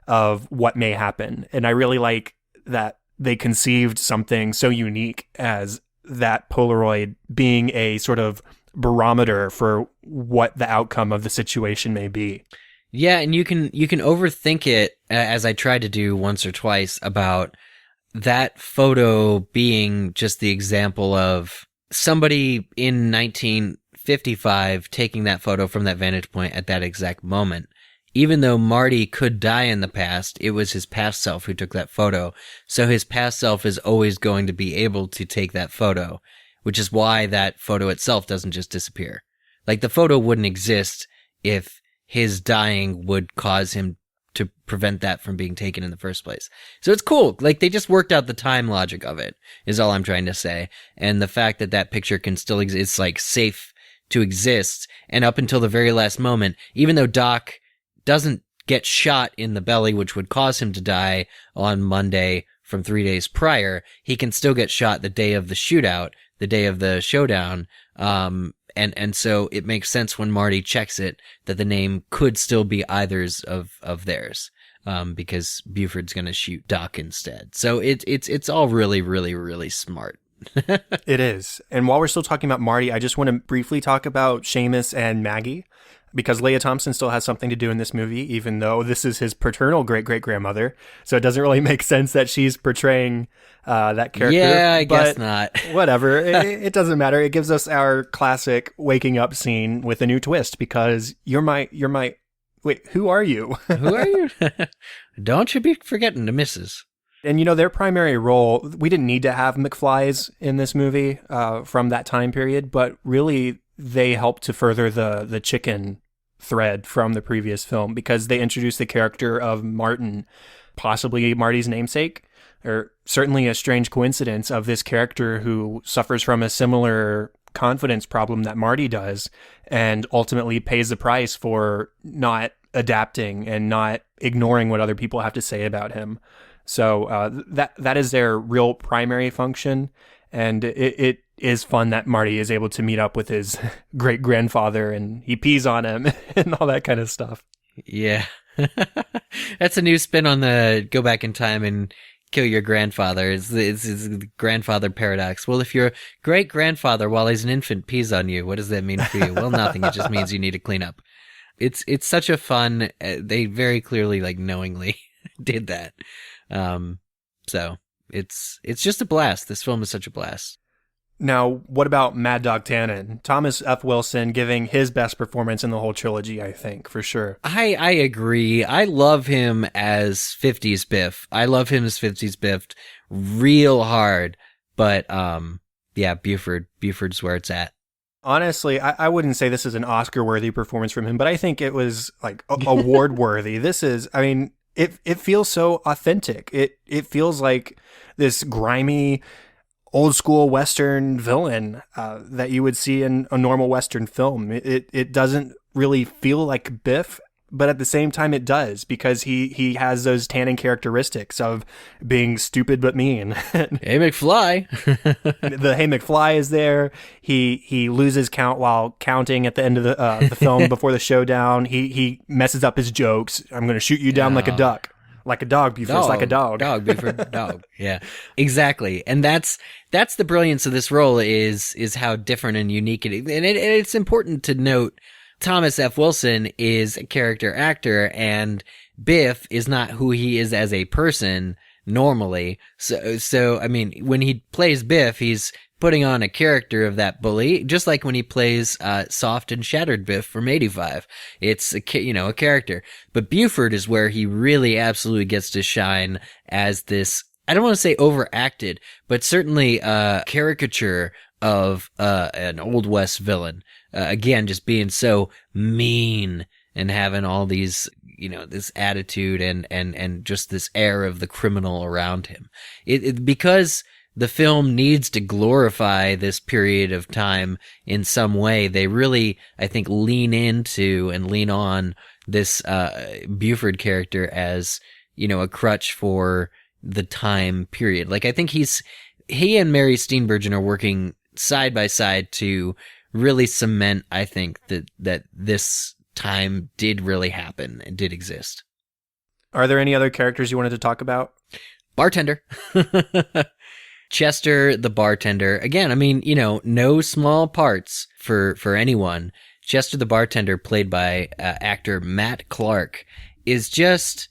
of what may happen. And I really like that they conceived something so unique as that Polaroid being a sort of barometer for what the outcome of the situation may be. Yeah, and you can overthink it, as I tried to do once or twice, about that photo being just the example of somebody in 1955 taking that photo from that vantage point at that exact moment. Even though Marty could die in the past, it was his past self who took that photo. So his past self is always going to be able to take that photo, which is why that photo itself doesn't just disappear. Like, the photo wouldn't exist if his dying would cause him to prevent that from being taken in the first place. So it's cool. Like, they just worked out the time logic of it, is all I'm trying to say. And the fact that that picture can still exist, it's like safe to exist. And up until the very last moment, even though Doc doesn't get shot in the belly, which would cause him to die on Monday from 3 days prior, he can still get shot the day of the shootout, the day of the showdown. And so it makes sense when Marty checks it that the name could still be either's of theirs. because Buford's going to shoot Duck instead. So it's all really, really, really smart. It is. And while we're still talking about Marty, I just want to briefly talk about Seamus and Maggie, because Leah Thompson still has something to do in this movie, even though this is his paternal great-great-grandmother. So it doesn't really make sense that she's portraying that character. Yeah, I guess not. Whatever. It doesn't matter. It gives us our classic waking up scene with a new twist, because you're my, wait, who are you? Who are you? Don't you be forgetting the missus. And, their primary role, we didn't need to have McFlys in this movie from that time period, but really they helped to further the chicken thread from the previous film, because they introduced the character of Martin, possibly Marty's namesake, or certainly a strange coincidence of this character who suffers from a similar confidence problem that Marty does, and ultimately pays the price for not adapting and not ignoring what other people have to say about him. So that is their real primary function, and it is fun that Marty is able to meet up with his great-grandfather, and he pees on him and all that kind of stuff. Yeah. That's a new spin on the go back in time and kill your grandfather. It's the grandfather paradox. Well, if your great-grandfather, while he's an infant, pees on you, what does that mean for you? Well, nothing. It just means you need to clean up. It's such a fun, they very clearly, knowingly did that. So it's just a blast. This film is such a blast. Now, what about Mad Dog Tannen? Thomas F. Wilson giving his best performance in the whole trilogy, I think, for sure. I agree. I love him as 50s Biff. I love him as 50s Biff real hard. But, yeah, Buford's where it's at. Honestly, I wouldn't say this is an Oscar-worthy performance from him, but I think it was, award-worthy. This is, it feels so authentic. It feels like this grimy, old school Western villain that you would see in a normal Western film. It doesn't really feel like Biff, but at the same time it does, because he has those Tannen characteristics of being stupid but mean. Hey McFly. The Hey McFly is there. He loses count while counting at the end of the film before the showdown. He messes up his jokes. I'm going to shoot you down like a duck. Like a dog, Buford. It's like a dog. Dog, Buford, dog. Yeah, exactly. And that's the brilliance of this role is how different and unique it is. And it's important to note Thomas F. Wilson is a character actor, and Biff is not who he is as a person normally. So when he plays Biff, he's putting on a character of that bully, just like when he plays Soft and Shattered Biff from 85. It's a character. But Buford is where he really absolutely gets to shine as this, I don't want to say overacted, but certainly a caricature of an Old West villain. Again, just being so mean and having all these, this attitude and just this air of the criminal around him. Because the film needs to glorify this period of time in some way, they really, I think, lean into and lean on this Buford character as, a crutch for the time period. I think he and Mary Steenburgen are working side by side to really cement, I think, that this time did really happen and did exist. Are there any other characters you wanted to talk about? Bartender. Chester, the bartender. Again, no small parts for anyone. Chester, the bartender, played by actor Matt Clark, is just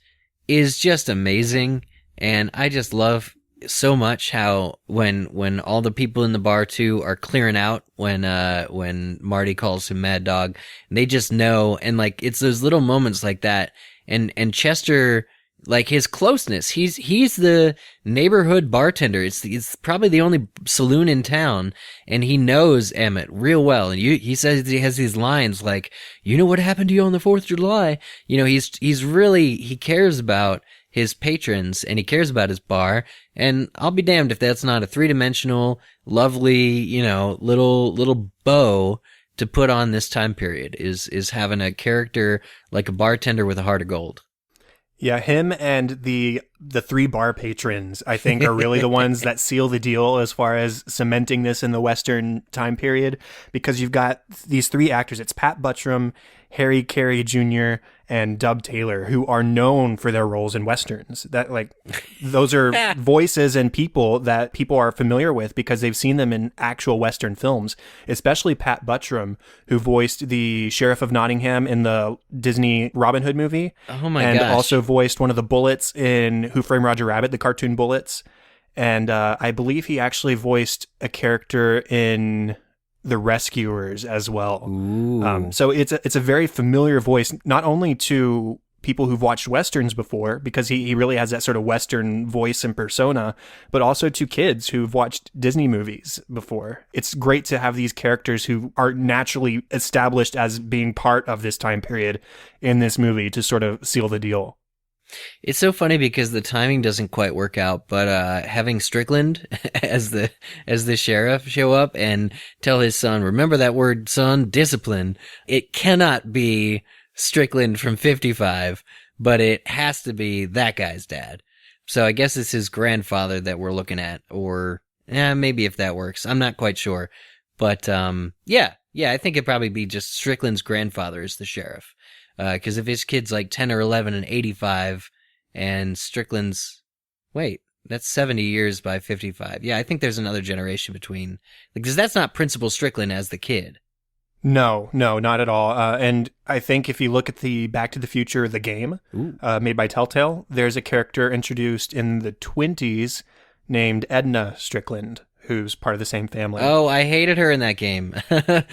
amazing. And I just love so much how when all the people in the bar too are clearing out when Marty calls him Mad Dog, and they just know, and it's those little moments like that. And Chester, his closeness, he's the neighborhood bartender. It's probably the only saloon in town, and he knows Emmett real well. And he says he has these lines like, what happened to you on the 4th of July? He cares about his patrons, and he cares about his bar. And I'll be damned if that's not a 3-dimensional, lovely, little bow to put on this time period, is having a character like a bartender with a heart of gold. Yeah, him and the 3 bar patrons, I think, are really the ones that seal the deal as far as cementing this in the Western time period, because you've got these 3 actors. It's Pat Buttram, Harry Carey Jr. and Dub Taylor, who are known for their roles in Westerns. That like, those are voices and people that people are familiar with because they've seen them in actual Western films, especially Pat Buttram, who voiced the Sheriff of Nottingham in the Disney Robin Hood movie. Oh my and gosh. also voiced one of the Bullets in Who Framed Roger Rabbit, the cartoon Bullets. And I believe he actually voiced a character in The Rescuers as well. So it's a very familiar voice, not only to people who've watched Westerns before, because he really has that sort of Western voice and persona, but also to kids who've watched Disney movies before. It's great to have these characters who are naturally established as being part of this time period in this movie to sort of seal the deal. It's so funny because the timing doesn't quite work out, but having Strickland as the sheriff show up and tell his son, remember that word, son, discipline. It cannot be Strickland from 55, but it has to be that guy's dad. So I guess it's his grandfather that we're looking at, or maybe if that works. I'm not quite sure. But yeah, I think it'd probably be just Strickland's grandfather is the sheriff. Because if his kid's like 10 or 11 and 85, and Strickland's, wait, that's 70 years by 55. Yeah, I think there's another generation between, because that's not Principal Strickland as the kid. No, not at all. And I think if you look at the Back to the Future, the game, made by Telltale, there's a character introduced in the 20s named Edna Strickland, who's part of the same family. Oh, I hated her in that game. It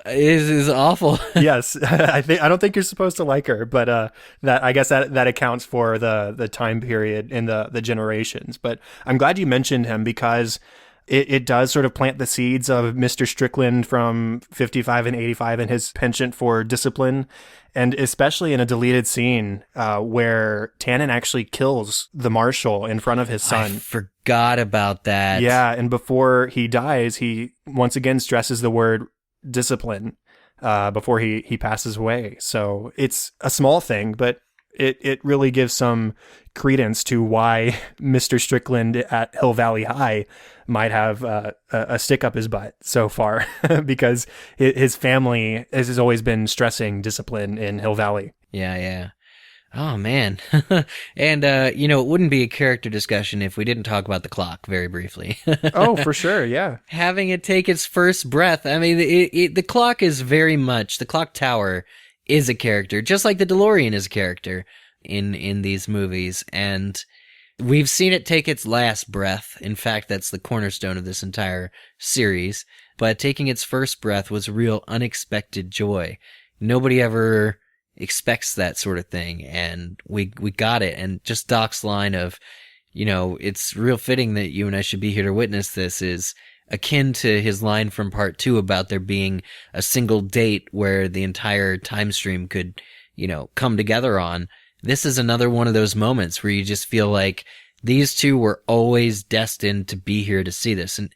is awful. Yes, I don't think you're supposed to like her, but that I guess that accounts for the time period in the generations. But I'm glad you mentioned him because it does sort of plant the seeds of Mr. Strickland from 55 and 85 and his penchant for discipline. And especially in a deleted scene where Tannen actually kills the marshal in front of his son. I forgot about that. Yeah, and before he dies, he once again stresses the word discipline before he passes away. So it's a small thing, but it really gives some credence to why Mr. Strickland at Hill Valley High might have a stick up his butt so far because his family has always been stressing discipline in Hill Valley. Yeah. Oh, man. And, it wouldn't be a character discussion if we didn't talk about the clock very briefly. Oh, for sure, yeah. Having it take its first breath. I mean, the clock is very much, the clock tower is a character, just like the DeLorean is a character in these movies. And we've seen it take its last breath. In fact, that's the cornerstone of this entire series. But taking its first breath was real unexpected joy. Nobody ever expects that sort of thing, and we got it. And just Doc's line of, it's real fitting that you and I should be here to witness this is akin to his line from part 2 about there being a single date where the entire time stream could, come together on. This is another one of those moments where you just feel like these two were always destined to be here to see this. And,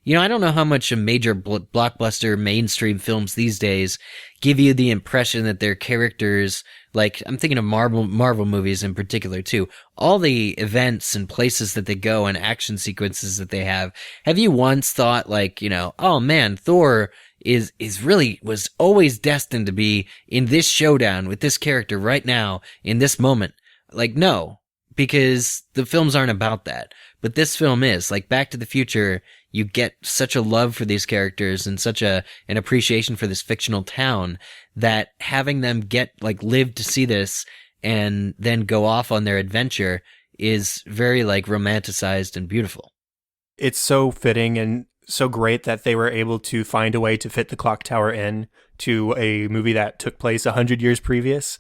I don't know how much a major blockbuster mainstream films these days give you the impression that their characters, like, I'm thinking of Marvel movies in particular too, all the events and places that they go and action sequences that they have. Have you once thought like, oh man, Thor was always destined to be in this showdown with this character right now in this moment? Like, no, because the films aren't about that. But this film is. Like Back to the Future, you get such a love for these characters and such an appreciation for this fictional town that having them live to see this and then go off on their adventure is very romanticized and beautiful. It's so fitting and so great that they were able to find a way to fit the clock tower in to a movie that took place 100 years previous.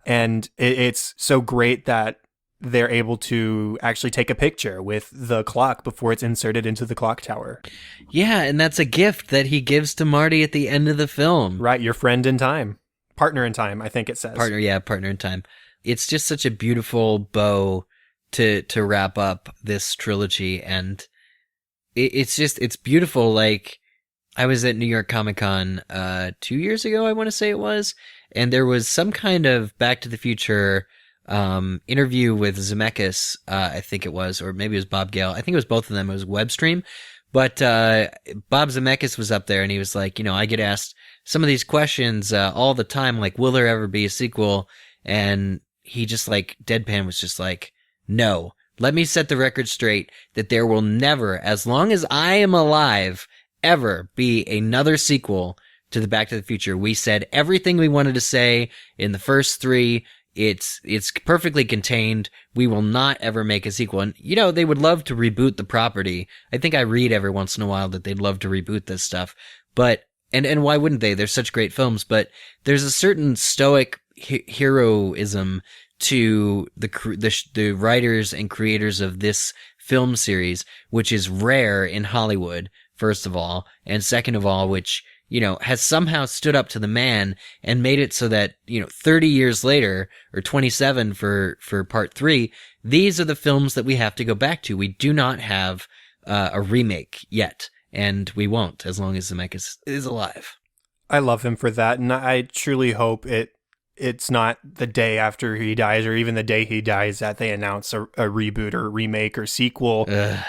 And it's so great that they're able to actually take a picture with the clock before it's inserted into the clock tower. Yeah, and that's a gift that he gives to Marty at the end of the film. Right, your friend in time. Partner in time, I think it says. Partner in time. It's just such a beautiful bow to wrap up this trilogy, and it's beautiful. Like, I was at New York Comic Con 2 years ago, I want to say it was, and there was some kind of Back to the Future interview with Zemeckis, I think it was, or maybe it was Bob Gale. I think it was both of them. It was web stream. But Bob Zemeckis was up there and he was like, I get asked these questions all the time, like, will there ever be a sequel? And he just like, deadpan was just like, no, let me set the record straight that there will never, as long as I am alive, ever be another sequel to the Back to the Future. We said everything we wanted to say in the first 3. It's perfectly contained. We will not ever make a sequel. And, you know, they would love to reboot the property. I think I read every once in a while that they'd love to reboot this stuff. But, and why wouldn't they? They're such great films. But there's a certain stoic heroism to the writers and creators of this film series, which is rare in Hollywood, first of all. And second of all, which, you know, has somehow stood up to the man and made it so that, you know, 30 years later, or 27 for part 3, these are the films that we have to go back to. We do not have a remake yet, and we won't as long as Zemeckis is alive. I love him for that, and I truly hope it's not the day after he dies or even the day he dies that they announce a reboot or remake or sequel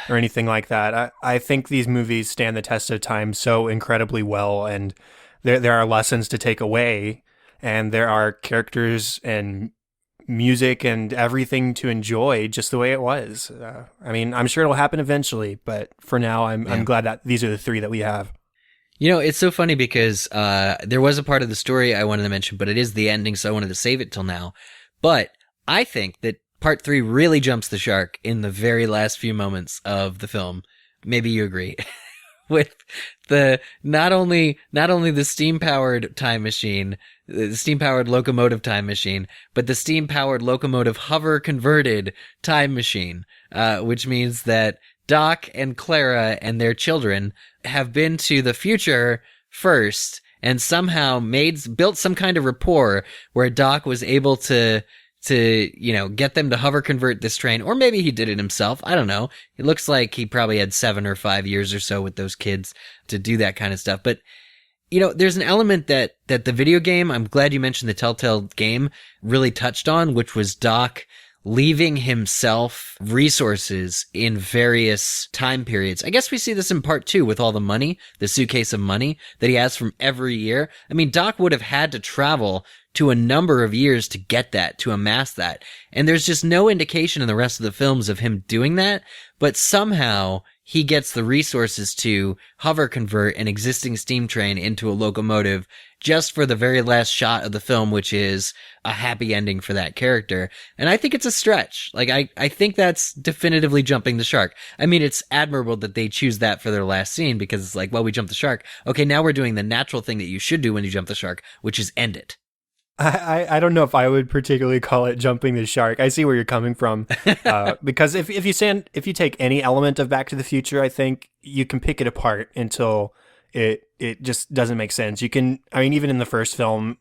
or anything like that. I think these movies stand the test of time so incredibly well, and there are lessons to take away, and there are characters and music and everything to enjoy just the way it was. I mean, I'm sure it'll happen eventually, but for now, I'm glad that these are the 3 that we have. You know, it's so funny because there was a part of the story I wanted to mention, but it is the ending, so I wanted to save it till now. But I think that part 3 really jumps the shark in the very last few moments of the film. Maybe you agree. With the not only the steam-powered time machine, the steam-powered locomotive time machine, but the steam-powered locomotive hover-converted time machine, which means that Doc and Clara and their children have been to the future first and somehow built some kind of rapport where Doc was able to, you know, get them to hover convert this train, or maybe he did it himself. I don't know. It looks like he probably had 7 or 5 years or so with those kids to do that kind of stuff. But, you know, there's an element that the video game, I'm glad you mentioned the Telltale game, really touched on, which was Doc leaving himself resources in various time periods. I guess we see this in part 2 with all the money, the suitcase of money that he has from every year. I mean, Doc would have had to travel to a number of years to get that, to amass that. And there's just no indication in the rest of the films of him doing that, but somehow he gets the resources to hover convert an existing steam train into a locomotive just for the very last shot of the film, which is a happy ending for that character. And I think it's a stretch. Like, I think that's definitively jumping the shark. I mean, it's admirable that they choose that for their last scene, because it's like, well, we jumped the shark. Okay, now we're doing the natural thing that you should do when you jump the shark, which is end it. I don't know if I would particularly call it jumping the shark. I see where you're coming from, because if you take any element of Back to the Future, I think you can pick it apart until it just doesn't make sense. You can, I mean, even in the first film,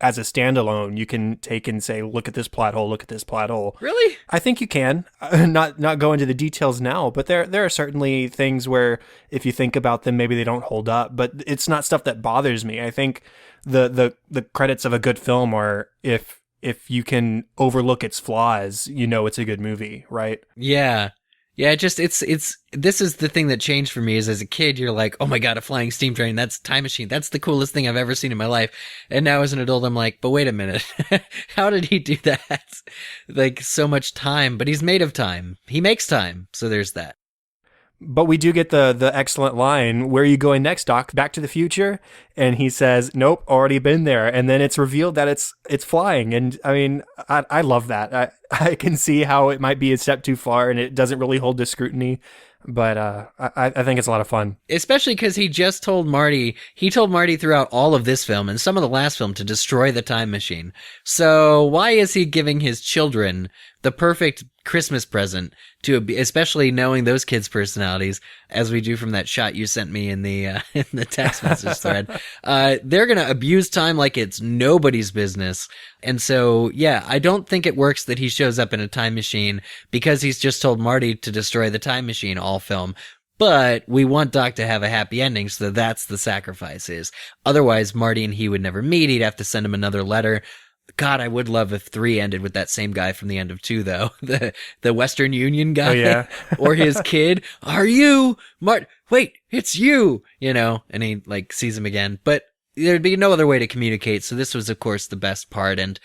as a standalone, you can take and say, look at this plot hole, look at this plot hole. Really? I think you can. Not go into the details now, but there are certainly things where if you think about them, maybe they don't hold up, but it's not stuff that bothers me. I think the credits of a good film are if you can overlook its flaws, you know it's a good movie, right? Yeah. Yeah, this is the thing that changed for me, is as a kid, you're like, oh my God, a flying steam train, that's a time machine, that's the coolest thing I've ever seen in my life. And now as an adult, I'm like, but wait a minute, how did he do that? Like, so much time, but he's made of time. He makes time, so there's that. But we do get the excellent line, where are you going next, Doc? Back to the Future? And he says, nope, already been there. And then it's revealed that it's flying. And I mean, I love that. I can see how it might be a step too far and it doesn't really hold to scrutiny. But I think it's a lot of fun. Especially because he told Marty throughout all of this film and some of the last film to destroy the time machine. So why is he giving his children the perfect Christmas present, especially knowing those kids' personalities, as we do from that shot you sent me in the text message thread? They're going to abuse time like it's nobody's business. And so, yeah, I don't think it works that he shows up in a time machine because he's just told Marty to destroy the time machine all film. But we want Doc to have a happy ending, so that's the sacrifice is. Otherwise, Marty and he would never meet. He'd have to send him another letter. God, I would love if 3 ended with that same guy from the end of 2, though. The Western Union guy. Oh, yeah. Or his kid. Are you Wait, it's you, you know, and he like sees him again. But there'd be no other way to communicate. So this was, of course, the best part. And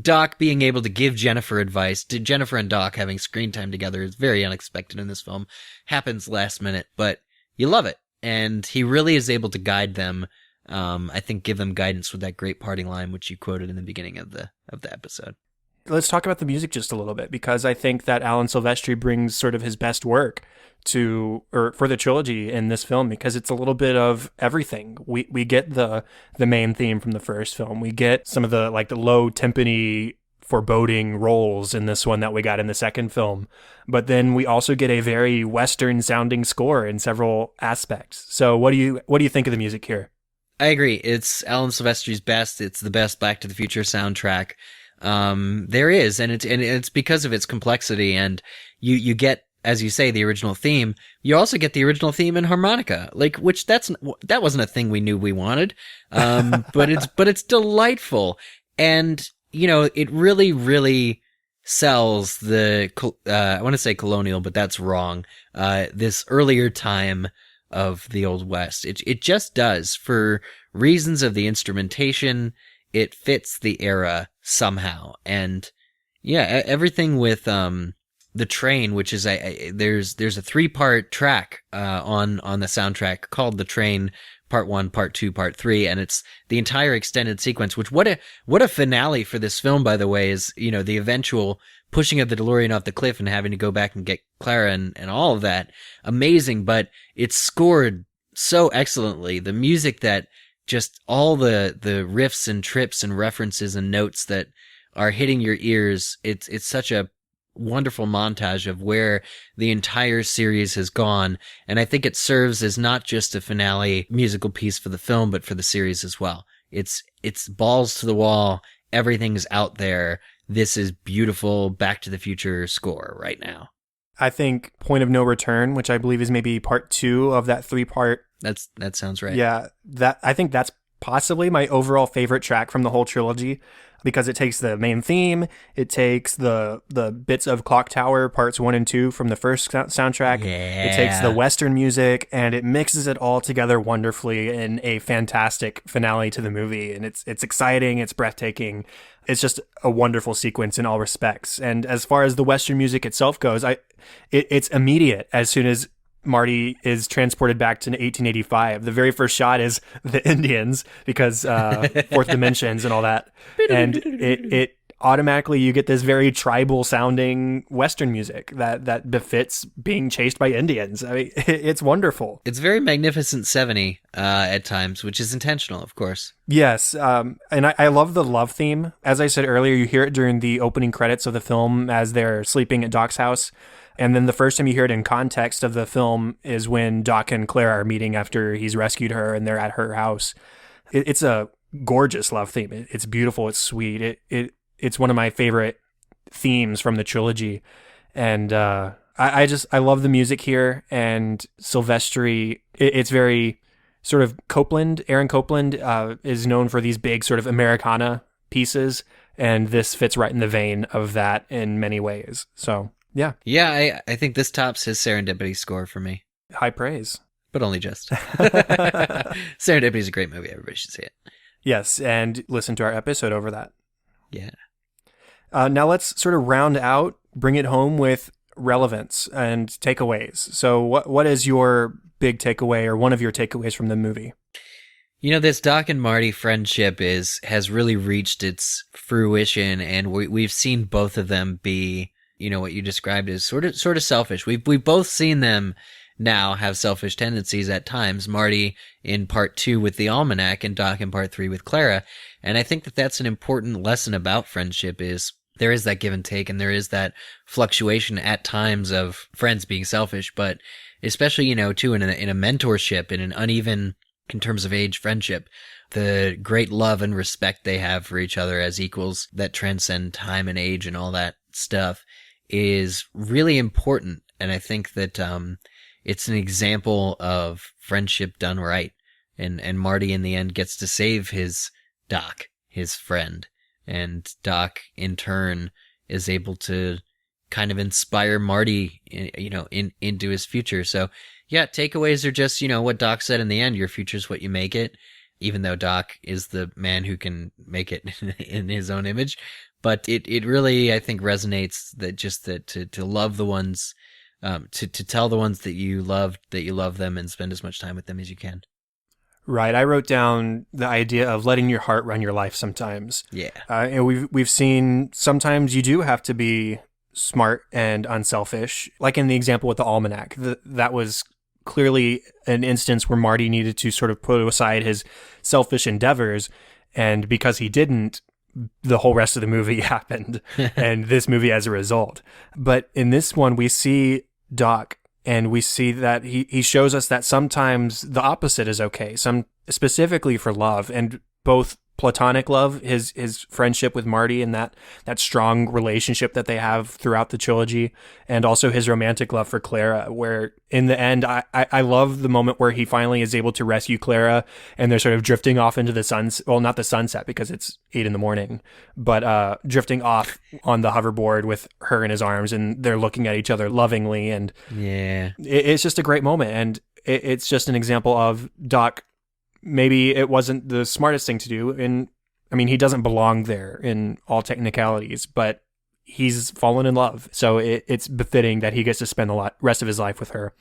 Doc being able to give Jennifer advice, Jennifer and Doc having screen time together is very unexpected in this film. Happens last minute, but you love it. And he really is able to guide them. I think give them guidance with that great parting line, which you quoted in the beginning of the episode. Let's talk about the music just a little bit, because I think that Alan Silvestri brings sort of his best work for the trilogy in this film, because it's a little bit of everything. We get the main theme from the first film. We get some of the low timpani foreboding rolls in this one that we got in the second film. But then we also get a very Western sounding score in several aspects. So what do you think of the music here? I agree. It's Alan Silvestri's best. It's the best Back to the Future soundtrack there is, and it's because of its complexity. And you get, as you say, the original theme. You also get the original theme in harmonica, which that wasn't a thing we knew we wanted. But it's delightful, and it really, really sells the I want to say colonial, but that's wrong. This earlier time of the Old West. It just does, for reasons of the instrumentation. It fits the era somehow. And yeah, everything with the train, which is there's a 3-part track on the soundtrack called The Train, Part 1, Part 2, Part 3, and it's the entire extended sequence, which what a finale for this film, by the way, is the eventual pushing of the DeLorean off the cliff and having to go back and get Clara and all of that. Amazing, but it's scored so excellently. The music, that just all the riffs and trips and references and notes that are hitting your ears. It's such a wonderful montage of where the entire series has gone. And I think it serves as not just a finale musical piece for the film, but for the series as well. It's balls to the wall. Everything's out there. This is beautiful Back to the Future score right now. I think Point of No Return, which I believe is maybe part 2 of that 3-part. That sounds right. Yeah, I think that's possibly my overall favorite track from the whole trilogy, because it takes the main theme, it takes the bits of Clock Tower parts 1 and 2 from the first soundtrack, It takes the Western music, and it mixes it all together wonderfully in a fantastic finale to the movie. And it's exciting, it's breathtaking. It's just a wonderful sequence in all respects. And as far as the Western music itself goes, it's immediate. As soon as Marty is transported back to 1885, the very first shot is the Indians, because fourth dimensions and all that. And it automatically, you get this very tribal sounding Western music that befits being chased by Indians. I mean, it's wonderful. It's very Magnificent 70 at times, which is intentional, of course. Yes. And I love the love theme. As I said earlier, you hear it during the opening credits of the film as they're sleeping at Doc's house. And then the first time you hear it in context of the film is when Doc and Clara are meeting after he's rescued her and they're at her house. It's a gorgeous love theme. It's beautiful. It's sweet. It's one of my favorite themes from the trilogy. And I love the music here. And Silvestri, it's very sort of Copeland. Aaron Copeland is known for these big sort of Americana pieces. And this fits right in the vein of that in many ways. So... yeah. Yeah, I think this tops his Serendipity score for me. High praise. But only just. Serendipity is a great movie. Everybody should see it. Yes, and listen to our episode over that. Yeah. Now let's sort of round out, bring it home with relevance and takeaways. So what is your big takeaway, or one of your takeaways from the movie? This Doc and Marty friendship has really reached its fruition, and we've seen both of them be... what you described as sort of selfish. We've both seen them now have selfish tendencies at times. Marty in part 2 with the almanac, and Doc in part 3 with Clara. And I think that that's an important lesson about friendship, is there is that give and take, and there is that fluctuation at times of friends being selfish, but especially, too, in a mentorship, in an uneven, in terms of age, friendship, the great love and respect they have for each other as equals that transcend time and age and all that stuff is really important. And I think that it's an example of friendship done right. And Marty in the end gets to save his Doc, his friend. And Doc in turn is able to kind of inspire Marty, into his future. So yeah, takeaways are just, what Doc said in the end, your future's what you make it. even though Doc is the man who can make it in his own image. But it really, I think, resonates that to love the ones, to tell the ones that you love them and spend as much time with them as you can. Right. I wrote down the idea of letting your heart run your life sometimes. Yeah. And we've seen sometimes you do have to be smart and unselfish. Like in the example with the almanac, that was clearly an instance where Marty needed to sort of put aside his selfish endeavors. And because he didn't, the whole rest of the movie happened and this movie as a result. But in this one, we see Doc and we see that he shows us that sometimes the opposite is okay. Specifically for love, and both platonic love, his friendship with Marty and that strong relationship that they have throughout the trilogy, and also his romantic love for Clara, where in the end, I love the moment where he finally is able to rescue Clara and they're sort of drifting off into the sunset. Well, not the sunset because it's 8 a.m, but drifting off on the hoverboard with her in his arms, and they're looking at each other lovingly. And yeah, it's just a great moment. And it's just an example of Doc. Maybe it wasn't the smartest thing to do. And I mean, he doesn't belong there in all technicalities, but he's fallen in love. So it's befitting that he gets to spend the rest of his life with her.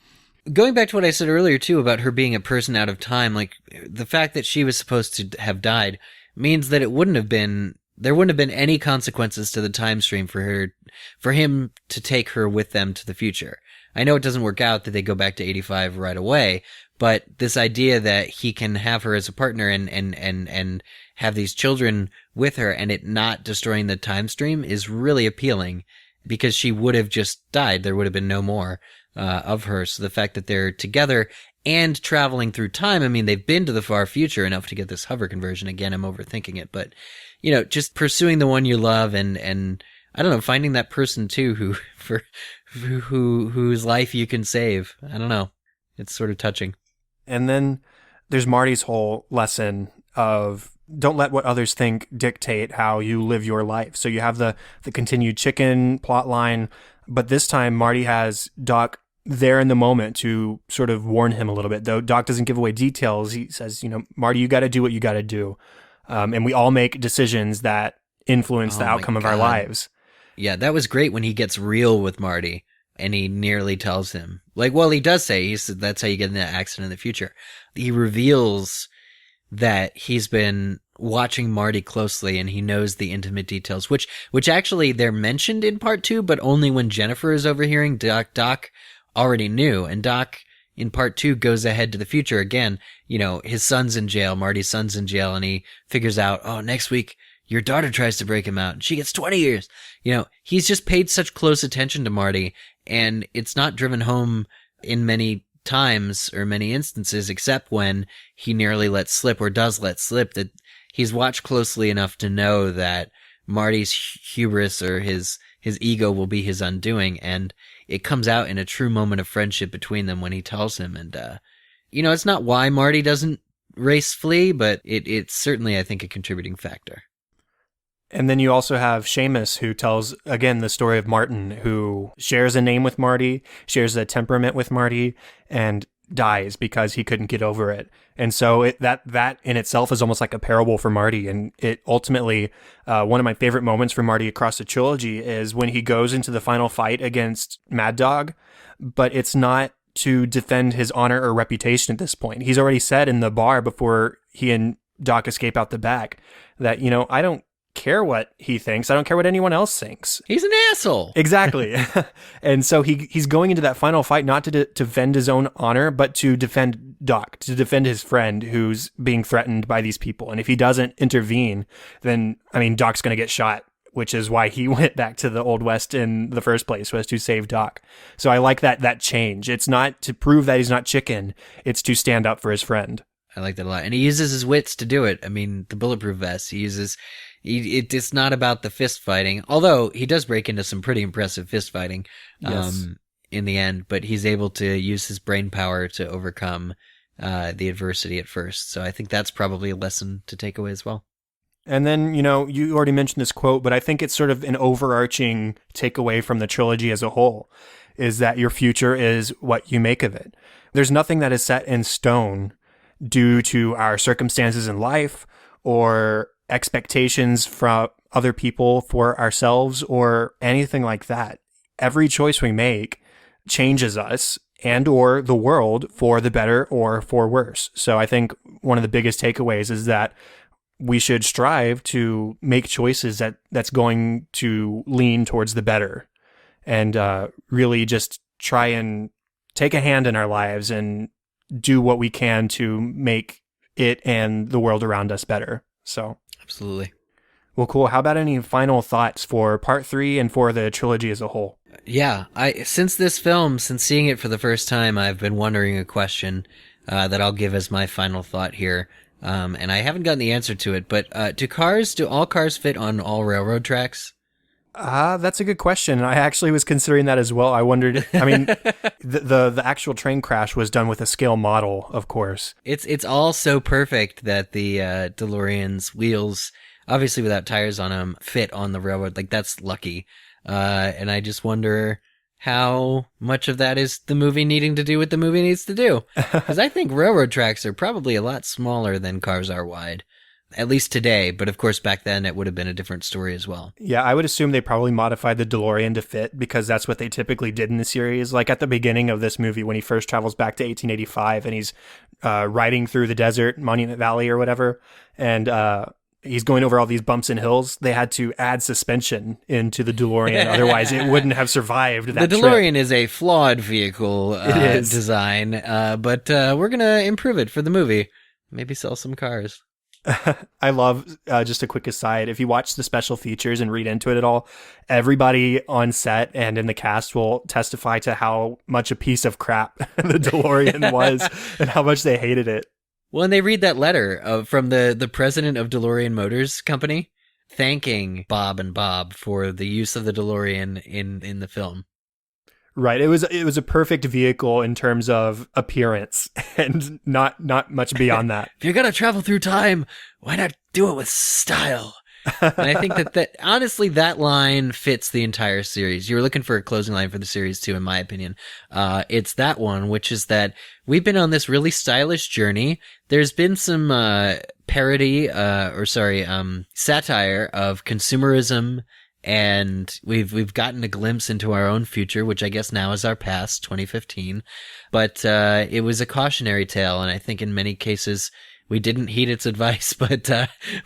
Going back to what I said earlier, too, about her being a person out of time, like the fact that she was supposed to have died means that there wouldn't have been any consequences to the time stream for him to take her with them to the future. I know it doesn't work out that they go back to 85 right away, but this idea that he can have her as a partner and have these children with her and it not destroying the time stream is really appealing, because she would have just died. There would have been no more of her. So the fact that they're together and traveling through time, I mean, they've been to the far future enough to get this hover conversion. Again, I'm overthinking it, but just pursuing the one you love and I don't know, finding that person too whose life you can save. I don't know. It's sort of touching. And then there's Marty's whole lesson of don't let what others think dictate how you live your life. So you have the continued chicken plot line, but this time Marty has Doc there in the moment to sort of warn him a little bit. Though Doc doesn't give away details, he says, Marty, you got to do what you got to do. And we all make decisions that influence the outcome of our lives. Yeah, that was great when he gets real with Marty and he nearly tells him. Like, well, he does say, he said, that's how you get in that accident in the future. He reveals that he's been watching Marty closely and he knows the intimate details, which actually they're mentioned in part 2, but only when Jennifer is overhearing. Doc already knew, and Doc in part 2 goes ahead to the future again. His son's in jail, Marty's son's in jail, and he figures out, next week your daughter tries to break him out and she gets 20 years. He's just paid such close attention to Marty, and it's not driven home in many times or many instances, except when he nearly lets slip or does let slip, that he's watched closely enough to know that Marty's hubris or his ego will be his undoing. And it comes out in a true moment of friendship between them when he tells him. And, it's not why Marty doesn't race flee, but it's certainly, I think, a contributing factor. And then you also have Seamus, who tells, again, the story of Martin, who shares a name with Marty, shares a temperament with Marty, and dies because he couldn't get over it. And so that in itself is almost like a parable for Marty. And it ultimately, one of my favorite moments for Marty across the trilogy is when he goes into the final fight against Mad Dog, but it's not to defend his honor or reputation at this point. He's already said in the bar before he and Doc escape out the back that, I don't care what he thinks. I don't care what anyone else thinks. He's an asshole. Exactly. And so he's going into that final fight not to defend his own honor, but to defend Doc, to defend his friend who's being threatened by these people. And if he doesn't intervene, then, Doc's going to get shot, which is why he went back to the Old West in the first place, was to save Doc. So I like that change. It's not to prove that he's not chicken. It's to stand up for his friend. I like that a lot. And he uses his wits to do it. The bulletproof vest, it's not about the fist fighting, although he does break into some pretty impressive fist fighting in the end, but he's able to use his brain power to overcome the adversity at first. So I think that's probably a lesson to take away as well. And then, you already mentioned this quote, but I think it's sort of an overarching takeaway from the trilogy as a whole, is that your future is what you make of it. There's nothing that is set in stone. due to our circumstances in life or expectations from other people for ourselves or anything like that. Every choice we make changes us and or the world for the better or for worse. So I think one of the biggest takeaways is that we should strive to make choices that's going to lean towards the better, and really just try and take a hand in our lives and do what we can to make it and the world around us better. So absolutely. Well, cool. How about any final thoughts for part 3 and for the trilogy as a whole? Yeah, since seeing it for the first time, I've been wondering a question that I'll give as my final thought here. And I haven't gotten the answer to it, but do all cars fit on all railroad tracks? That's a good question. I actually was considering that as well. I wondered, I mean, the actual train crash was done with a scale model, of course. It's all so perfect that the DeLorean's wheels, obviously without tires on them, fit on the railroad. Like, that's lucky. And I just wonder how much of that is the movie needing to do what the movie needs to do. Because I think railroad tracks are probably a lot smaller than cars are wide. At least today, but of course back then it would have been a different story as well. Yeah, I would assume they probably modified the DeLorean to fit because that's what they typically did in the series. Like at the beginning of this movie when he first travels back to 1885 and he's riding through the desert, Monument Valley or whatever, and he's going over all these bumps and hills. They had to add suspension into the DeLorean, otherwise it wouldn't have survived that The DeLorean is a flawed vehicle design, but we're going to improve it for the movie. Maybe sell some cars. I love, just a quick aside, if you watch the special features and read into it at all, everybody on set and in the cast will testify to how much a piece of crap the DeLorean was and how much they hated it. Well, and they read that letter from the president of DeLorean Motors Company thanking Bob and Bob for the use of the DeLorean in the film. Right. It was a perfect vehicle in terms of appearance and not much beyond that. If you're going to travel through time, why not do it with style? And I think that honestly, that line fits the entire series. You were looking for a closing line for the series too, in my opinion. It's that one, which is that we've been on this really stylish journey. There's been some satire of consumerism, and we've gotten a glimpse into our own future, which I guess now is our past, 2015. But it was a cautionary tale, and I think in many cases we didn't heed its advice, but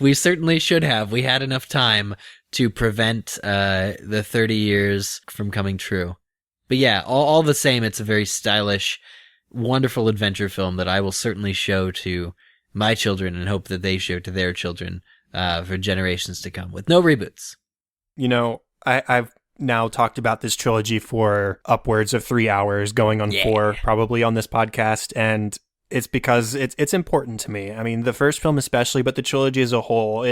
we certainly should have. We had enough time to prevent the 30 years from coming true. But yeah, all the same, it's a very stylish, wonderful adventure film that I will certainly show to my children and hope that they show to their children for generations to come, with no reboots. You know, I've now talked about this trilogy for upwards of 3 hours, going on 4 probably on this podcast, and it's because it's important to me. I mean, the first film especially, but the trilogy as a whole,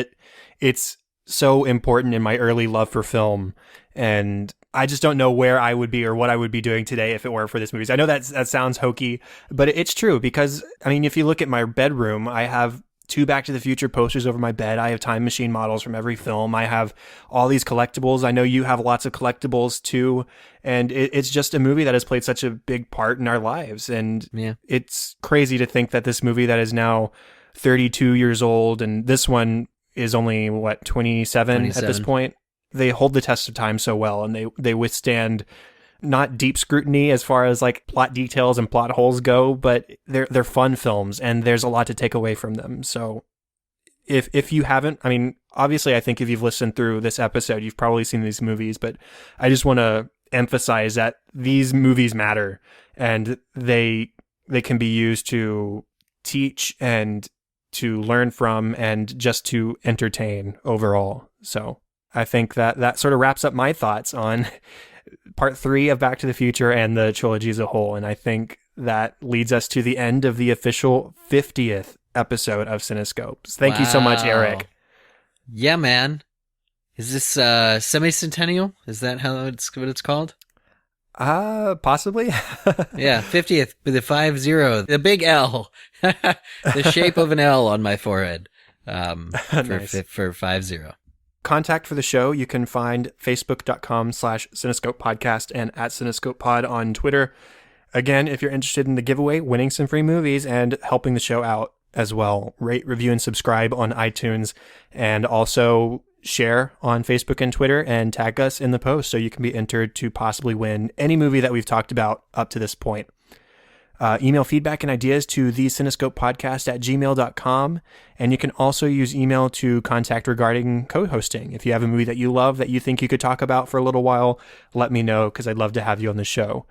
it's so important in my early love for film, and I just don't know where I would be or what I would be doing today if it weren't for this movie. I know that sounds hokey, but it's true because, I mean, if you look at my bedroom, I have 2 Back to the Future posters over my bed. I have time machine models from every film. I have all these collectibles. I know you have lots of collectibles too. And it's just a movie that has played such a big part in our lives. And it's crazy to think that this movie that is now 32 years old, and this one is only, 27 at this point? They hold the test of time so well, and they withstand not deep scrutiny as far as like plot details and plot holes go, but they're fun films and there's a lot to take away from them. So if you haven't, I mean, obviously I think if you've listened through this episode, you've probably seen these movies, but I just want to emphasize that these movies matter and they can be used to teach and to learn from and just to entertain overall. So I think that sort of wraps up my thoughts on part 3 of Back to the Future and the trilogy as a whole. And I think that leads us to the end of the official 50th episode of Cinescopes. Thank you so much, Eric. Yeah, man. Is this semi-centennial? Is that what it's called? Possibly. Yeah, 50th, the 50, the big L, the shape of an L on my forehead, Nice. for 50. Contact for the show, you can find facebook.com/Cinescope Podcast and @CinescopePod on Twitter. again, if you're interested in the giveaway, winning some free movies and helping the show out as well, rate, review, and subscribe on iTunes, and also share on Facebook and Twitter and tag us in the post so you can be entered to possibly win any movie that we've talked about up to this point. Email feedback and ideas to thecinescopepodcast@gmail.com. And you can also use email to contact regarding co-hosting. If you have a movie that you love that you think you could talk about for a little while, let me know because I'd love to have you on the show.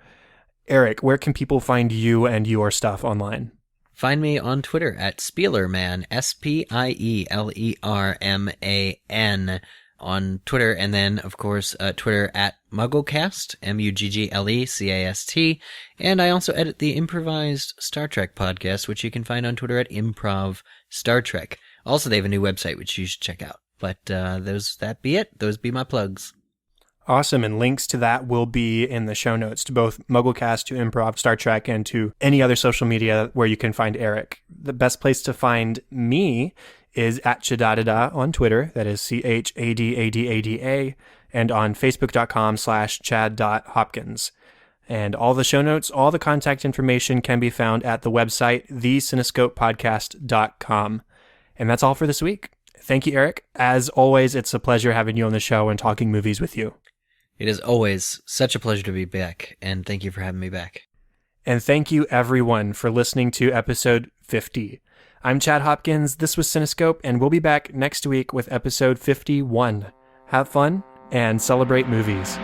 Eric, where can people find you and your stuff online? Find me on Twitter at Spielerman, Spielerman, on Twitter, and then, of course, Twitter at Mugglecast, Mugglecast, and I also edit the improvised Star Trek podcast, which you can find on Twitter at Improv Star Trek. Also, they have a new website, which you should check out. But that be it. Those be my plugs. Awesome, and links to that will be in the show notes to both Mugglecast, to Improv Star Trek, and to any other social media where you can find Eric. The best place to find me is at Chadadada on Twitter, that is CHADADADA, and on Facebook.com/Chad.Hopkins. And all the show notes, all the contact information can be found at the website, thecinescopepodcast.com. And that's all for this week. Thank you, Eric. As always, it's a pleasure having you on the show and talking movies with you. It is always such a pleasure to be back, and thank you for having me back. And thank you, everyone, for listening to episode 50. I'm Chad Hopkins, this was Cinescope, and we'll be back next week with episode 51. Have fun and celebrate movies.